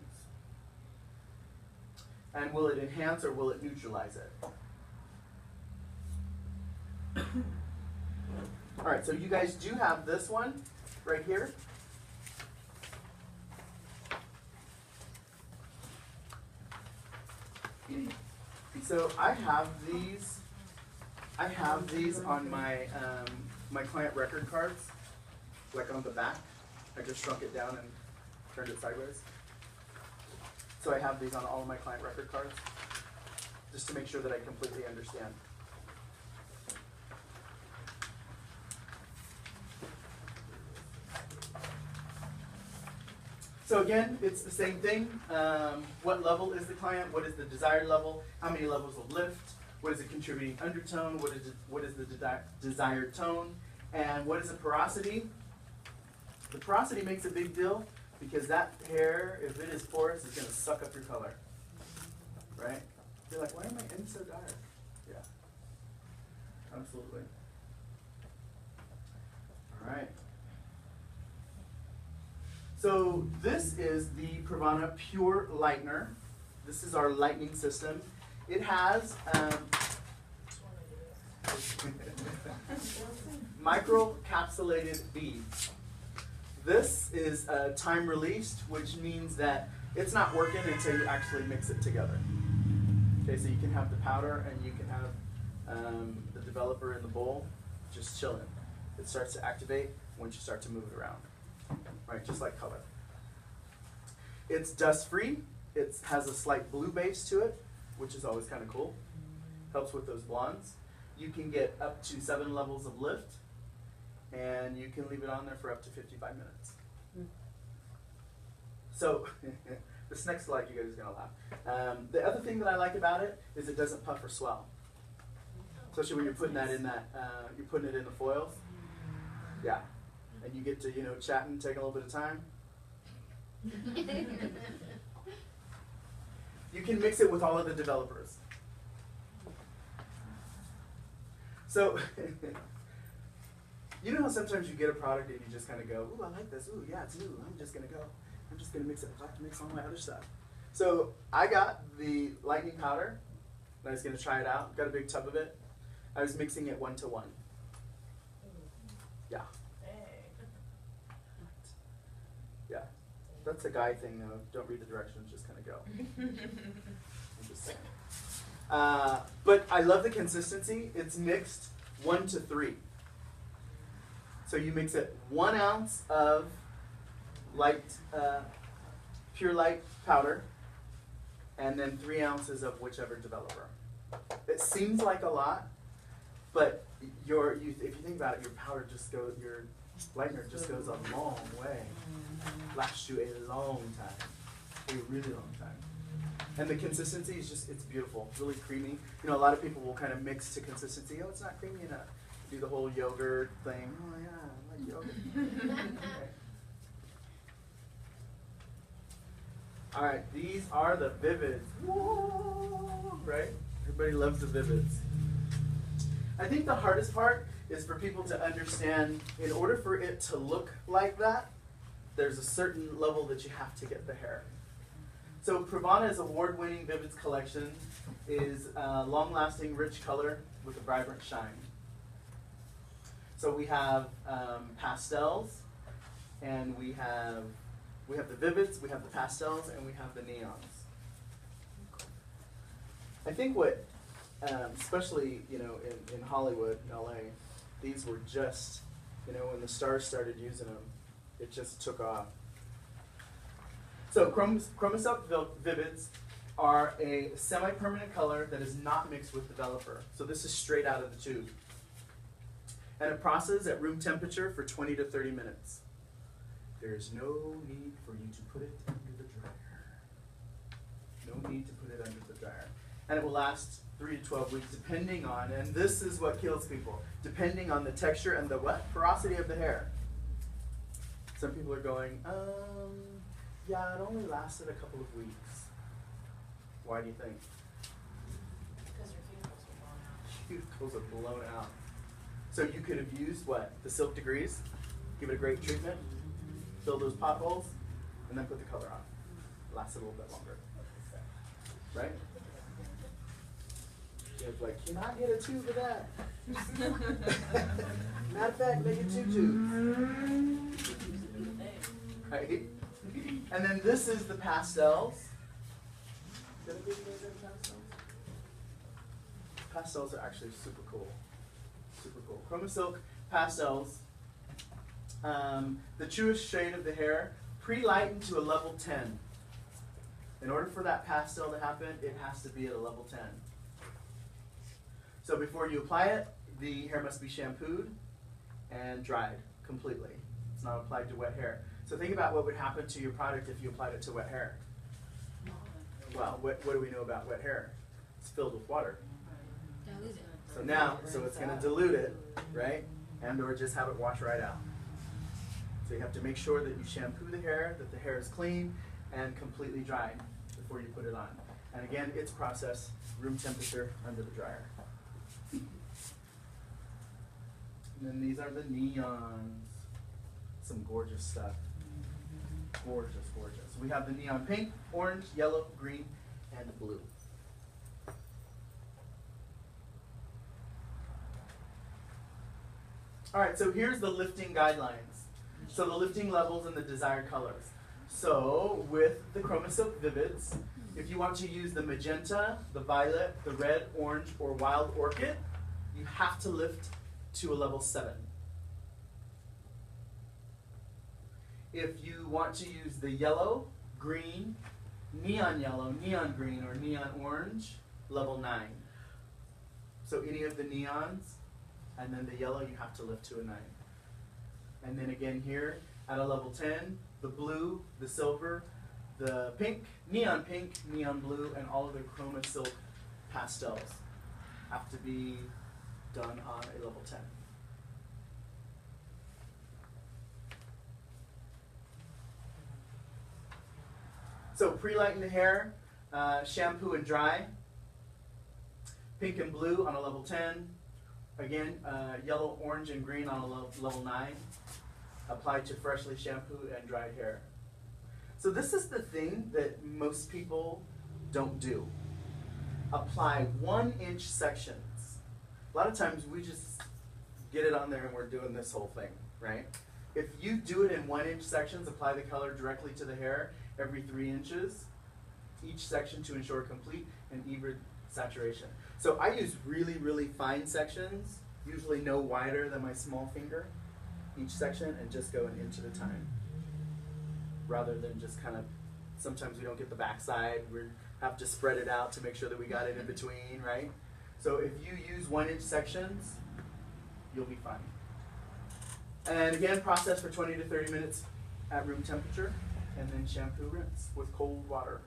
And will it enhance or will it neutralize it? All right, so you guys do have this one right here. So I have these on my my client record cards, like on the back. I just shrunk it down and turned it sideways. So I have these on all of my client record cards, just to make sure that I completely understand. So again, it's the same thing. What level is the client? What is the desired level? How many levels of lift? What is the contributing undertone? What is the desired tone? And what is the porosity? The porosity makes a big deal because that hair, if it is porous, is going to suck up your color. Right? You're like, why am I in so dark? Yeah. Absolutely. All right. So this is the Pravana Pure Lightener. This is our lightening system. It has microcapsulated beads. This is time released, which means that it's not working until you actually mix it together. Okay, so you can have the powder and you can have the developer in the bowl just chilling. It starts to activate once you start to move it around. Right, just like color. It's dust-free. It has a slight blue base to it, which is always kind of cool. Helps with those blondes. You can get up to 7 levels of lift, and you can leave it on there for up to 55 minutes. So, this next slide, you guys are going to laugh. The other thing that I like about it is it doesn't puff or swell. Especially when you're putting that in you're putting it in the foils. Yeah. And you get to, chat and take a little bit of time. You can mix it with all of the developers. So, you know how sometimes you get a product and you just kind of go, ooh, I like this. Ooh, yeah, it's new. I'm just going to go. I'm just going to mix it. I have to mix all my other stuff. So, I got the lightning powder. And I was going to try it out. Got a big tub of it. I was mixing it 1-to-1. Yeah. Yeah, that's a guy thing though. Don't read the directions, just kind of go. I'm just saying. But I love the consistency. It's mixed 1-to-3. So you mix it 1 ounce of light, pure light powder, and then 3 ounces of whichever developer. It seems like a lot, but if you think about it, your powder just goes, your lightener just goes a long way. Lasts you a long time, a really long time. And the consistency is it's beautiful, really creamy. A lot of people will kind of mix to consistency. Oh, it's not creamy enough. Do the whole yogurt thing. Oh yeah, I like yogurt. Okay. All right, these are the Vivids. Whoa, right? Everybody loves the Vivids. I think the hardest part is for people to understand, in order for it to look like that, there's a certain level that you have to get the hair. So Pravana's award-winning Vivids collection is long-lasting, rich color with a vibrant shine. So we have pastels, and we have the Vivids, we have the pastels, and we have the neons. I think what, especially in Hollywood, in LA, these were just, when the stars started using them, it just took off. So Chromasilk Vivids are a semi-permanent color that is not mixed with developer. So this is straight out of the tube. And it processes at room temperature for 20 to 30 minutes. There's no need for you to put it under the dryer. No need to put it under the dryer. And it will last 3 to 12 weeks depending on, and this is what kills people, depending on the texture and the what? Porosity of the hair. Some people are going, yeah, it only lasted a couple of weeks. Why do you think? Because your cuticles are blown out. Cuticles are blown out. So you could have used what? The Silk Degrees, give it a great treatment, fill those potholes, and then put the color on. Lasts a little bit longer. Right? It's like, can I get a tube of that? Matter of fact, make it 2 tubes. Right? And then this is the pastels. Did I give you guys any pastels? Pastels are actually super cool. Super cool. Chromasilk pastels. The truest shade of the hair, pre-lightened to a level 10. In order for that pastel to happen, it has to be at a level 10. So before you apply it, the hair must be shampooed and dried completely. It's not applied to wet hair. So think about what would happen to your product if you applied it to wet hair. Well, what do we know about wet hair? It's filled with water. So now, so it's going to dilute it, right? And or just have it wash right out. So you have to make sure that you shampoo the hair, that the hair is clean and completely dried before you put it on. And again, it's processed room temperature under the dryer. And then these are the neons. Some gorgeous stuff. Gorgeous, gorgeous. We have the neon pink, orange, yellow, green, and blue. All right, so here's the lifting guidelines. So the lifting levels and the desired colors. So with the Chromasilk Vivids, if you want to use the magenta, the violet, the red, orange, or wild orchid, you have to lift to a level 7. If you want to use the yellow, green, neon yellow, neon green, or neon orange, level 9. So any of the neons, and then the yellow, you have to lift to a 9. And then again here, at a level 10, the blue, the silver, the pink, neon blue, and all of the Chromasilk pastels have to be done on a level 10. So pre-lighten the hair, shampoo and dry. Pink and blue on a level 10. Again, yellow, orange, and green on a level 9. Applied to freshly shampooed and dried hair. So this is the thing that most people don't do. Apply 1-inch sections. A lot of times we just get it on there and we're doing this whole thing, right? If you do it in 1-inch sections, apply the color directly to the hair every 3 inches, each section to ensure complete and even saturation. So I use really, really fine sections, usually no wider than my small finger, each section, and just go an inch at a time. Rather than just kind of, sometimes we don't get the backside, we have to spread it out to make sure that we got it in between, right? So if you use 1-inch sections, you'll be fine. And again, process for 20 to 30 minutes at room temperature, and then shampoo, rinse with cold water.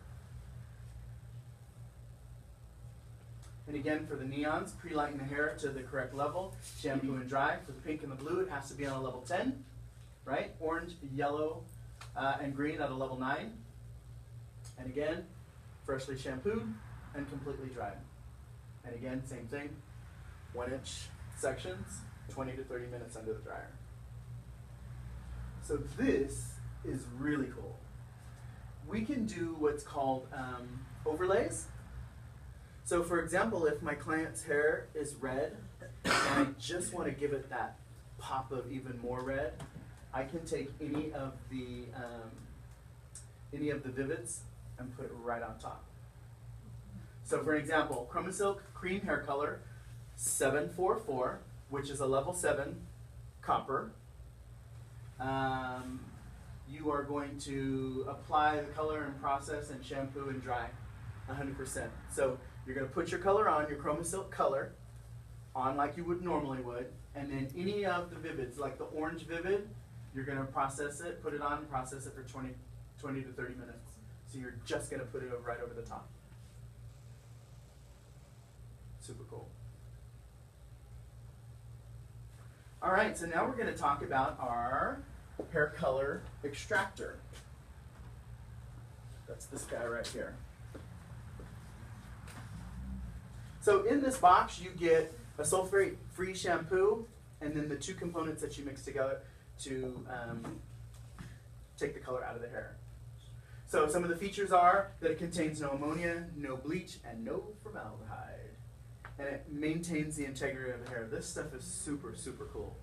And again, for the neons, pre-lighten the hair to the correct level, shampoo and dry. For the pink and the blue, it has to be on a level 10, right? Orange, yellow, and green at a level 9. And again, freshly shampooed and completely dried. And again, same thing, 1-inch sections, 20 to 30 minutes under the dryer. So this is really cool. We can do what's called overlays. So for example, if my client's hair is red and I just want to give it that pop of even more red, I can take any of the Vivids and put it right on top. So for example, Chromasilk cream hair color 744, which is a level 7 copper. you are going to apply the color and process and shampoo and dry 100%. So you're going to put your color on, your Chromasilk color, on like you would normally would, and then any of the Vivids, like the orange Vivid, you're going to process it, put it on, and process it for 20 to 30 minutes. So you're just going to put it right over the top. Super cool. All right, so now we're going to talk about our hair color extractor. That's this guy right here. So in this box, you get a sulfate-free shampoo, and then the two components that you mix together to take the color out of the hair. So some of the features are that it contains no ammonia, no bleach, and no formaldehyde. And it maintains the integrity of the hair. This stuff is super, super cool.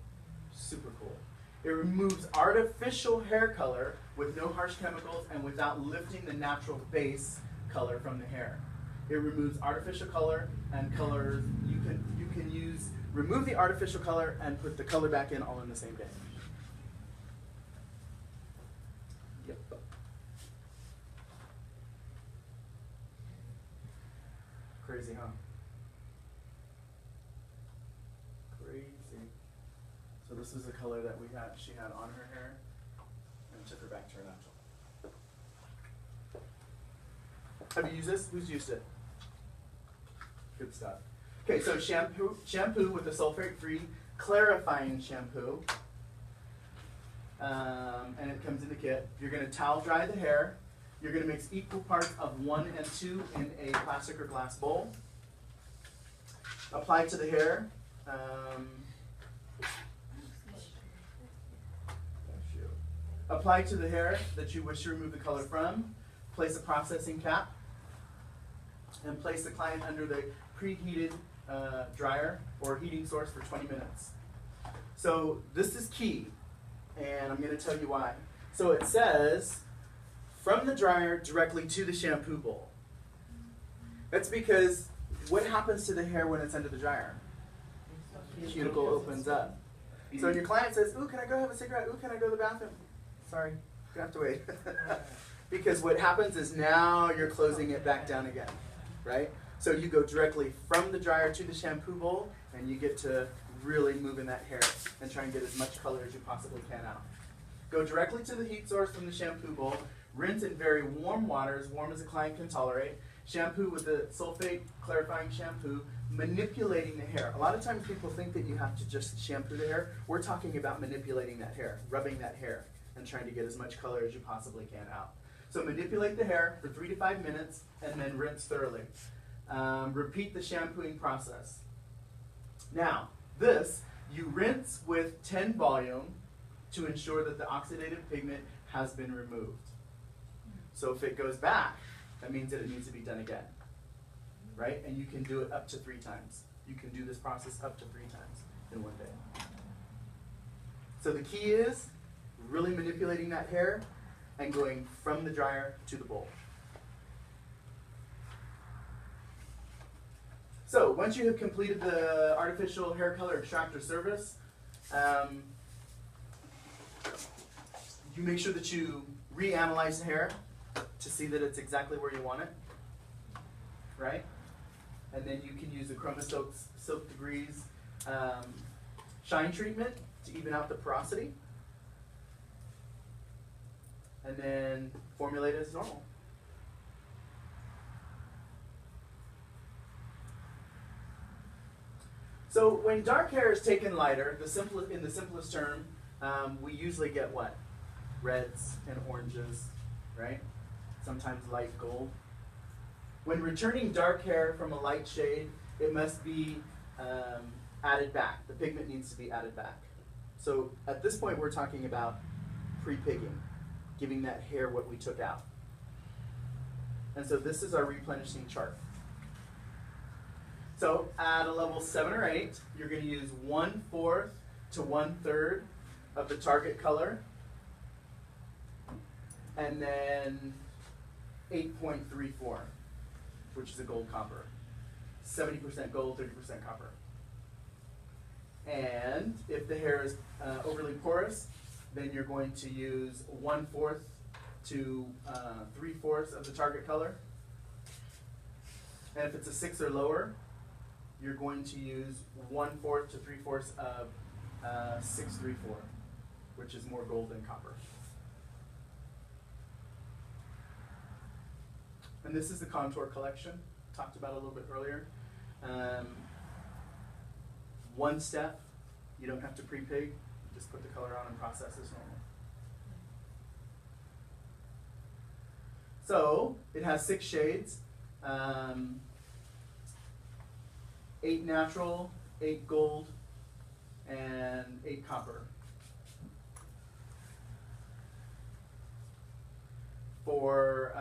Super cool. It removes artificial hair color with no harsh chemicals and without lifting the natural base color from the hair. It removes artificial color and colors. You can remove the artificial color and put the color back in all in the same day. Yep. Crazy, huh? Crazy. So this is the color that she had on her hair, and took her back to her natural. Have you used this? Who's used it? Good stuff. Okay, so shampoo with the sulfate-free clarifying shampoo, and it comes in the kit. You're going to towel dry the hair. You're going to mix equal parts of 1 and 2 in a plastic or glass bowl. Apply to the hair. Apply to the hair that you wish to remove the color from. Place a processing cap. And place the client under the preheated dryer or heating source for 20 minutes. So this is key, and I'm going to tell you why. So it says, from the dryer directly to the shampoo bowl. That's because what happens to the hair when it's under the dryer? The cuticle opens up. So when your client says, ooh, can I go have a cigarette? Ooh, can I go to the bathroom? Sorry, you have to wait. Because what happens is now you're closing it back down again, right? So you go directly from the dryer to the shampoo bowl, and you get to really move in that hair and try and get as much color as you possibly can out. Go directly to the heat source from the shampoo bowl. Rinse in very warm water, as warm as the client can tolerate. Shampoo with the sulfate clarifying shampoo, manipulating the hair. A lot of times people think that you have to just shampoo the hair. We're talking about manipulating that hair, rubbing that hair, and trying to get as much color as you possibly can out. So manipulate the hair for 3 to 5 minutes, and then rinse thoroughly. Repeat the shampooing process. Now, this, you rinse with 10 volume to ensure that the oxidative pigment has been removed. So if it goes back, that means that it needs to be done again, right? And you can do it up to 3 times. You can do this process up to 3 times in one day. So the key is really manipulating that hair and going from the dryer to the bowl. So once you have completed the artificial hair color extractor service, you make sure that you reanalyze the hair to see that it's exactly where you want it, right? And then you can use the Chromasilk Degrees shine treatment to even out the porosity, and then formulate it as normal. So when dark hair is taken lighter, in the simplest term, we usually get what? Reds and oranges, right? Sometimes light gold. When returning dark hair from a light shade, it must be added back. The pigment needs to be added back. So at this point, we're talking about pre-pigging, giving that hair what we took out. And so this is our replenishing chart. So at a level 7 or 8, you're going to use 1/4 to 1/3 of the target color, and then 8.34, which is a gold copper. 70% gold, 30% copper. And if the hair is overly porous, then you're going to use 1/4 to 3/4 of the target color. And if it's a 6 or lower, you're going to use 1/4 to 3/4 of 6/3/4, which is more gold than copper. And this is the contour collection, talked about a little bit earlier. One step, you don't have to pre-pig, just put the color on and process as normal. So, it has 6 shades, 8 natural, 8 gold, and 8 copper. For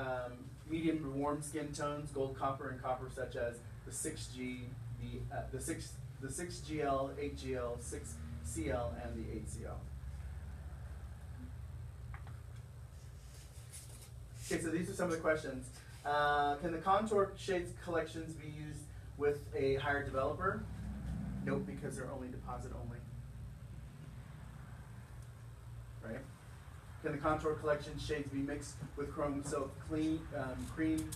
medium to warm skin tones, gold, copper, and copper, such as the 6G, the 6GL, 8GL, 6CL, and the 8CL. Okay, so these are some of the questions. Can the contour shades collections be used with a higher developer? Nope, because they're only deposit only. Right? Can the contour collection shades be mixed with Chromasilk cream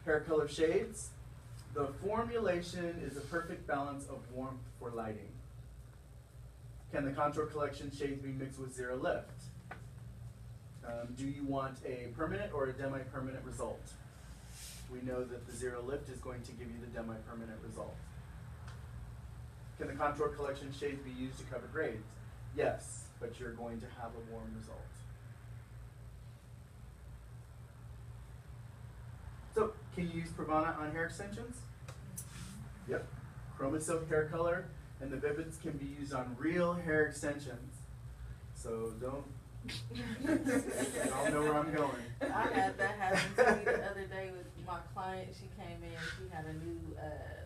hair color shades? The formulation is a perfect balance of warmth for lighting. Can the contour collection shades be mixed with zero lift? Do you want a permanent or a demi-permanent result? We know that the zero lift is going to give you the demi-permanent result. Can the contour collection shades be used to cover grades? Yes, but you're going to have a warm result. So, can you use Pravana on hair extensions? Yep. Chromasilk hair color and the Vivids can be used on real hair extensions. So don't, y'all know where I'm going. I had that happen to me the other day with my client. She came in, she had a new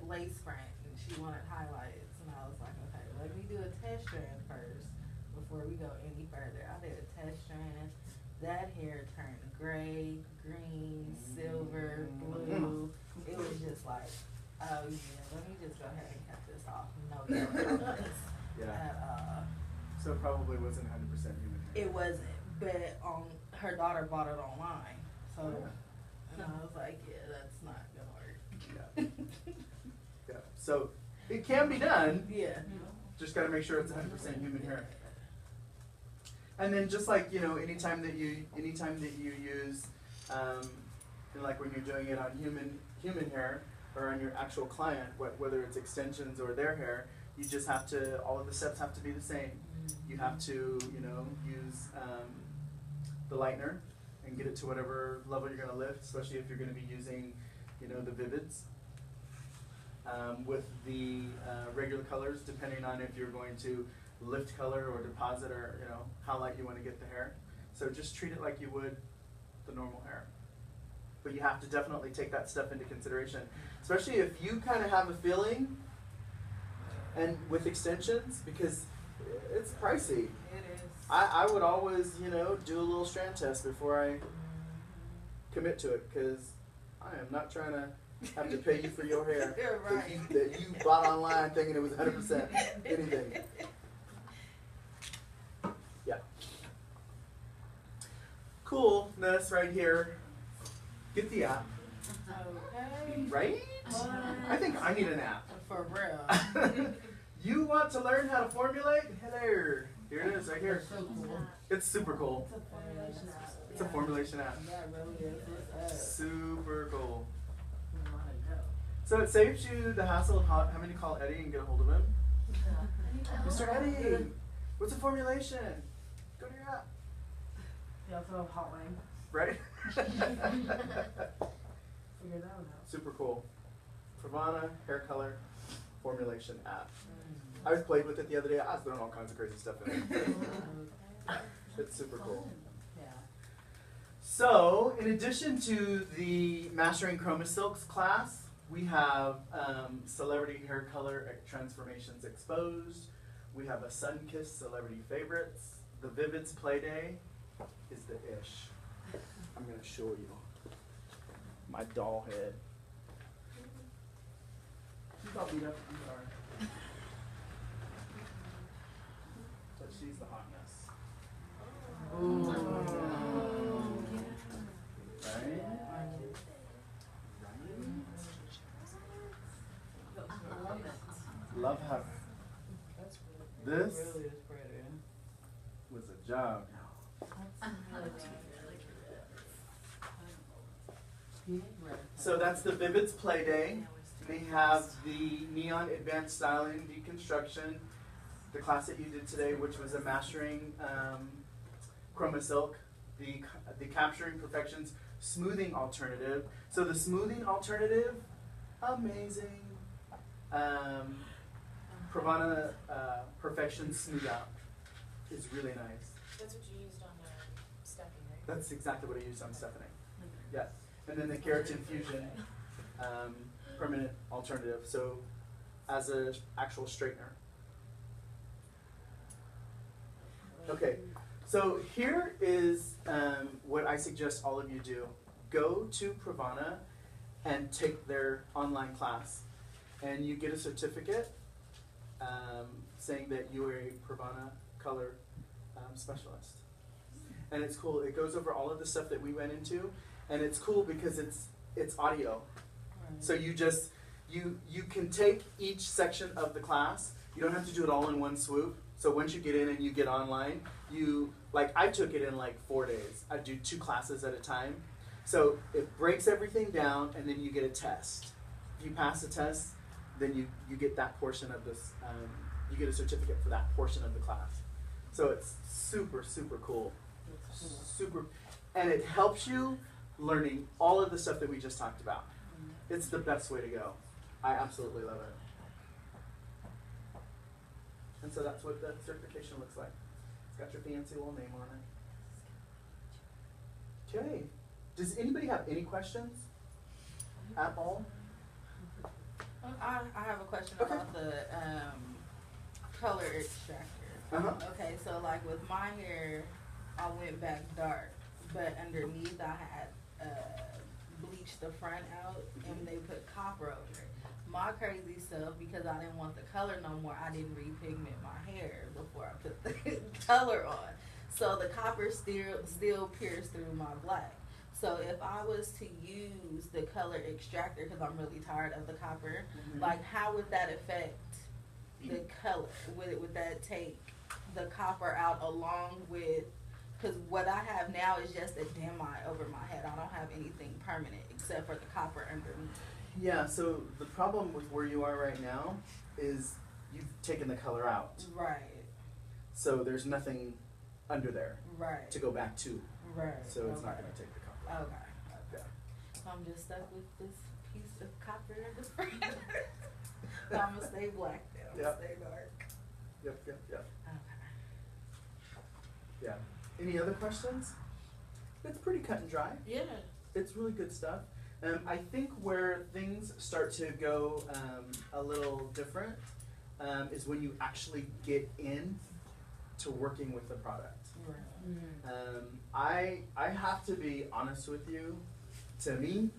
lace front and she wanted highlights. And I was like, okay, let me do a test strand first before we go any further. I did a test strand. That hair turned gray, green, silver, blue. It was just like, oh yeah, let me just go ahead and cut this off. No, Yeah. So it probably wasn't 100% human hair. it wasn't, but her daughter bought it online. So, Yeah. and I was like, yeah, that's not gonna work. Yeah. Yeah. So it can be done. Yeah. Just got to make sure it's 100% human hair. And then just like, you know, anytime that you use, like when you're doing it on human hair or on your actual client, whether it's extensions or their hair, you just have to, all of the steps have to be the same. You have to, you know, use the lightener and get it to whatever level you're going to lift, especially if you're going to be using, you know, the Vivids. With the regular colors, depending on if you're going to lift color or deposit or, you know, how light you want to get the hair. So just treat it like you would the normal hair. But you have to definitely take that step into consideration, especially if you kind of have a feeling and with extensions, because it's pricey. It is. I would always, you know, do a little strand test before I commit to it, because I am not trying to have to pay you for your hair Right. that you bought online thinking it was 100% anything. Yeah. Cool. This right here. Get the app. Okay. Right? I think I need an app. For real. You want to learn how to formulate? Hello. Here it is, right here. So cool. It's super cool. It's a formulation app. It's a formulation app. That really is what's up. Super cool. We know how to go. So it saves you the hassle of having to call Eddie and get a hold of him. Mr. Eddie, what's a formulation? Go to your app. They also have hotline. Right? Figure that one out. Super cool. Pravana hair color formulation app. I was played with it the other day. I was throwing all kinds of crazy stuff in it. It's super cool. Yeah. So, in addition to the Mastering Chromasilks class, we have Celebrity Hair Color Transformations Exposed. We have a Sun-Kissed Celebrity Favorites. The Vivids Play Day is the ish. I'm going to show you my doll head. She's all beat up. I'm sorry. But she's the hot mess. love how That's really this really is pretty. was a job. So that's the Vivids Play Day. They have the Neon Advanced Styling Deconstruction, the class that you did today, which was a mastering Chromasilk, the Capturing Perfections Smoothing Alternative. So the smoothing alternative, amazing. Pravana Perfection Smooth Out is really nice. That's what you used on Stephanie, right? That's exactly what I used on Stephanie. Yes. And then the Keratin Fusion permanent alternative, so as an actual straightener. Okay, so here is what I suggest all of you do. Go to Pravana and take their online class, and you get a certificate saying that you are a Pravana color specialist. And it's cool. It goes over all of the stuff that we went into, and it's cool because it's audio. So you just you can take each section of the class. You don't have to do it all in one swoop. So once you get in and you get online, I took it in like 4 days. I do 2 classes at a time. So it breaks everything down, and then you get a test. If you pass the test, then you get that portion of this. You get a certificate for that portion of the class. So it's super, super cool. Super, and it helps you learning all of the stuff that we just talked about. It's the best way to go. I absolutely love it. And so that's what the certification looks like. It's got your fancy little name on it. Okay. Does anybody have any questions at all? I have a question Okay. about the color extractor. Uh-huh. Okay, so like with my hair, I went back dark, but underneath I had bleached the front out, and they put copper over it. My crazy self, because I didn't want the color no more, I didn't repigment my hair before I put the color on. So the copper still pierced through my black. So if I was to use the color extractor, because I'm really tired of the copper, like how would that affect the color? Would that take the copper out along with, because what I have now is just a demi over my head. I don't have anything permanent except for the copper underneath. Yeah, so the problem with where you are right now is you've taken the color out. Right. So there's nothing under there Right. to go back to. Right. So it's not Okay. going to take the color out. Okay. Yeah. So I'm just stuck with this piece of copper in the front. So I'm gonna stay black then. I'm Yep. gonna stay dark. Yep. Okay. Yeah. Any other questions? It's pretty cut and dry. Yeah. It's really good stuff. I think where things start to go a little different is when you actually get in to working with the product. Right. I have to be honest with you. To me,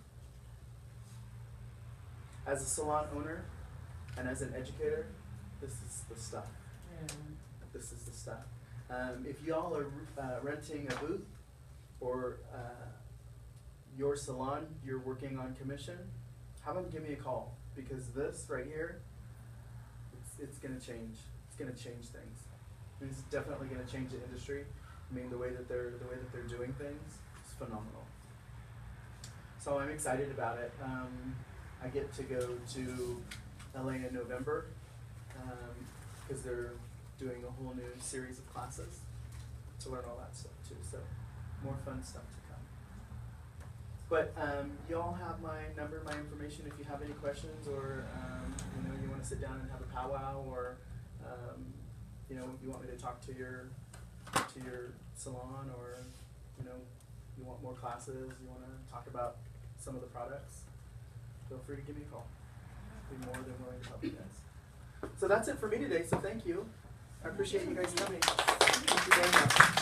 as a salon owner and as an educator, this is the stuff. Yeah. This is the stuff. If y'all are renting a booth or your salon, you're working on commission, have them give me a call, because this right here, it's going to change. It's going to change things. It's definitely going to change the industry. I mean, the way that they're doing things is phenomenal. So I'm excited about it. I get to go to LA in November because they're doing a whole new series of classes to learn all that stuff too. So more fun stuff to come. But y'all have my number, my information. If you have any questions, or you want to sit down and have a powwow, or you want me to talk to your salon, or you want more classes, you want to talk about some of the products, feel free to give me a call. I'll be more than willing to help you guys. So that's it for me today. So thank you. I appreciate you guys coming. Thank you very much.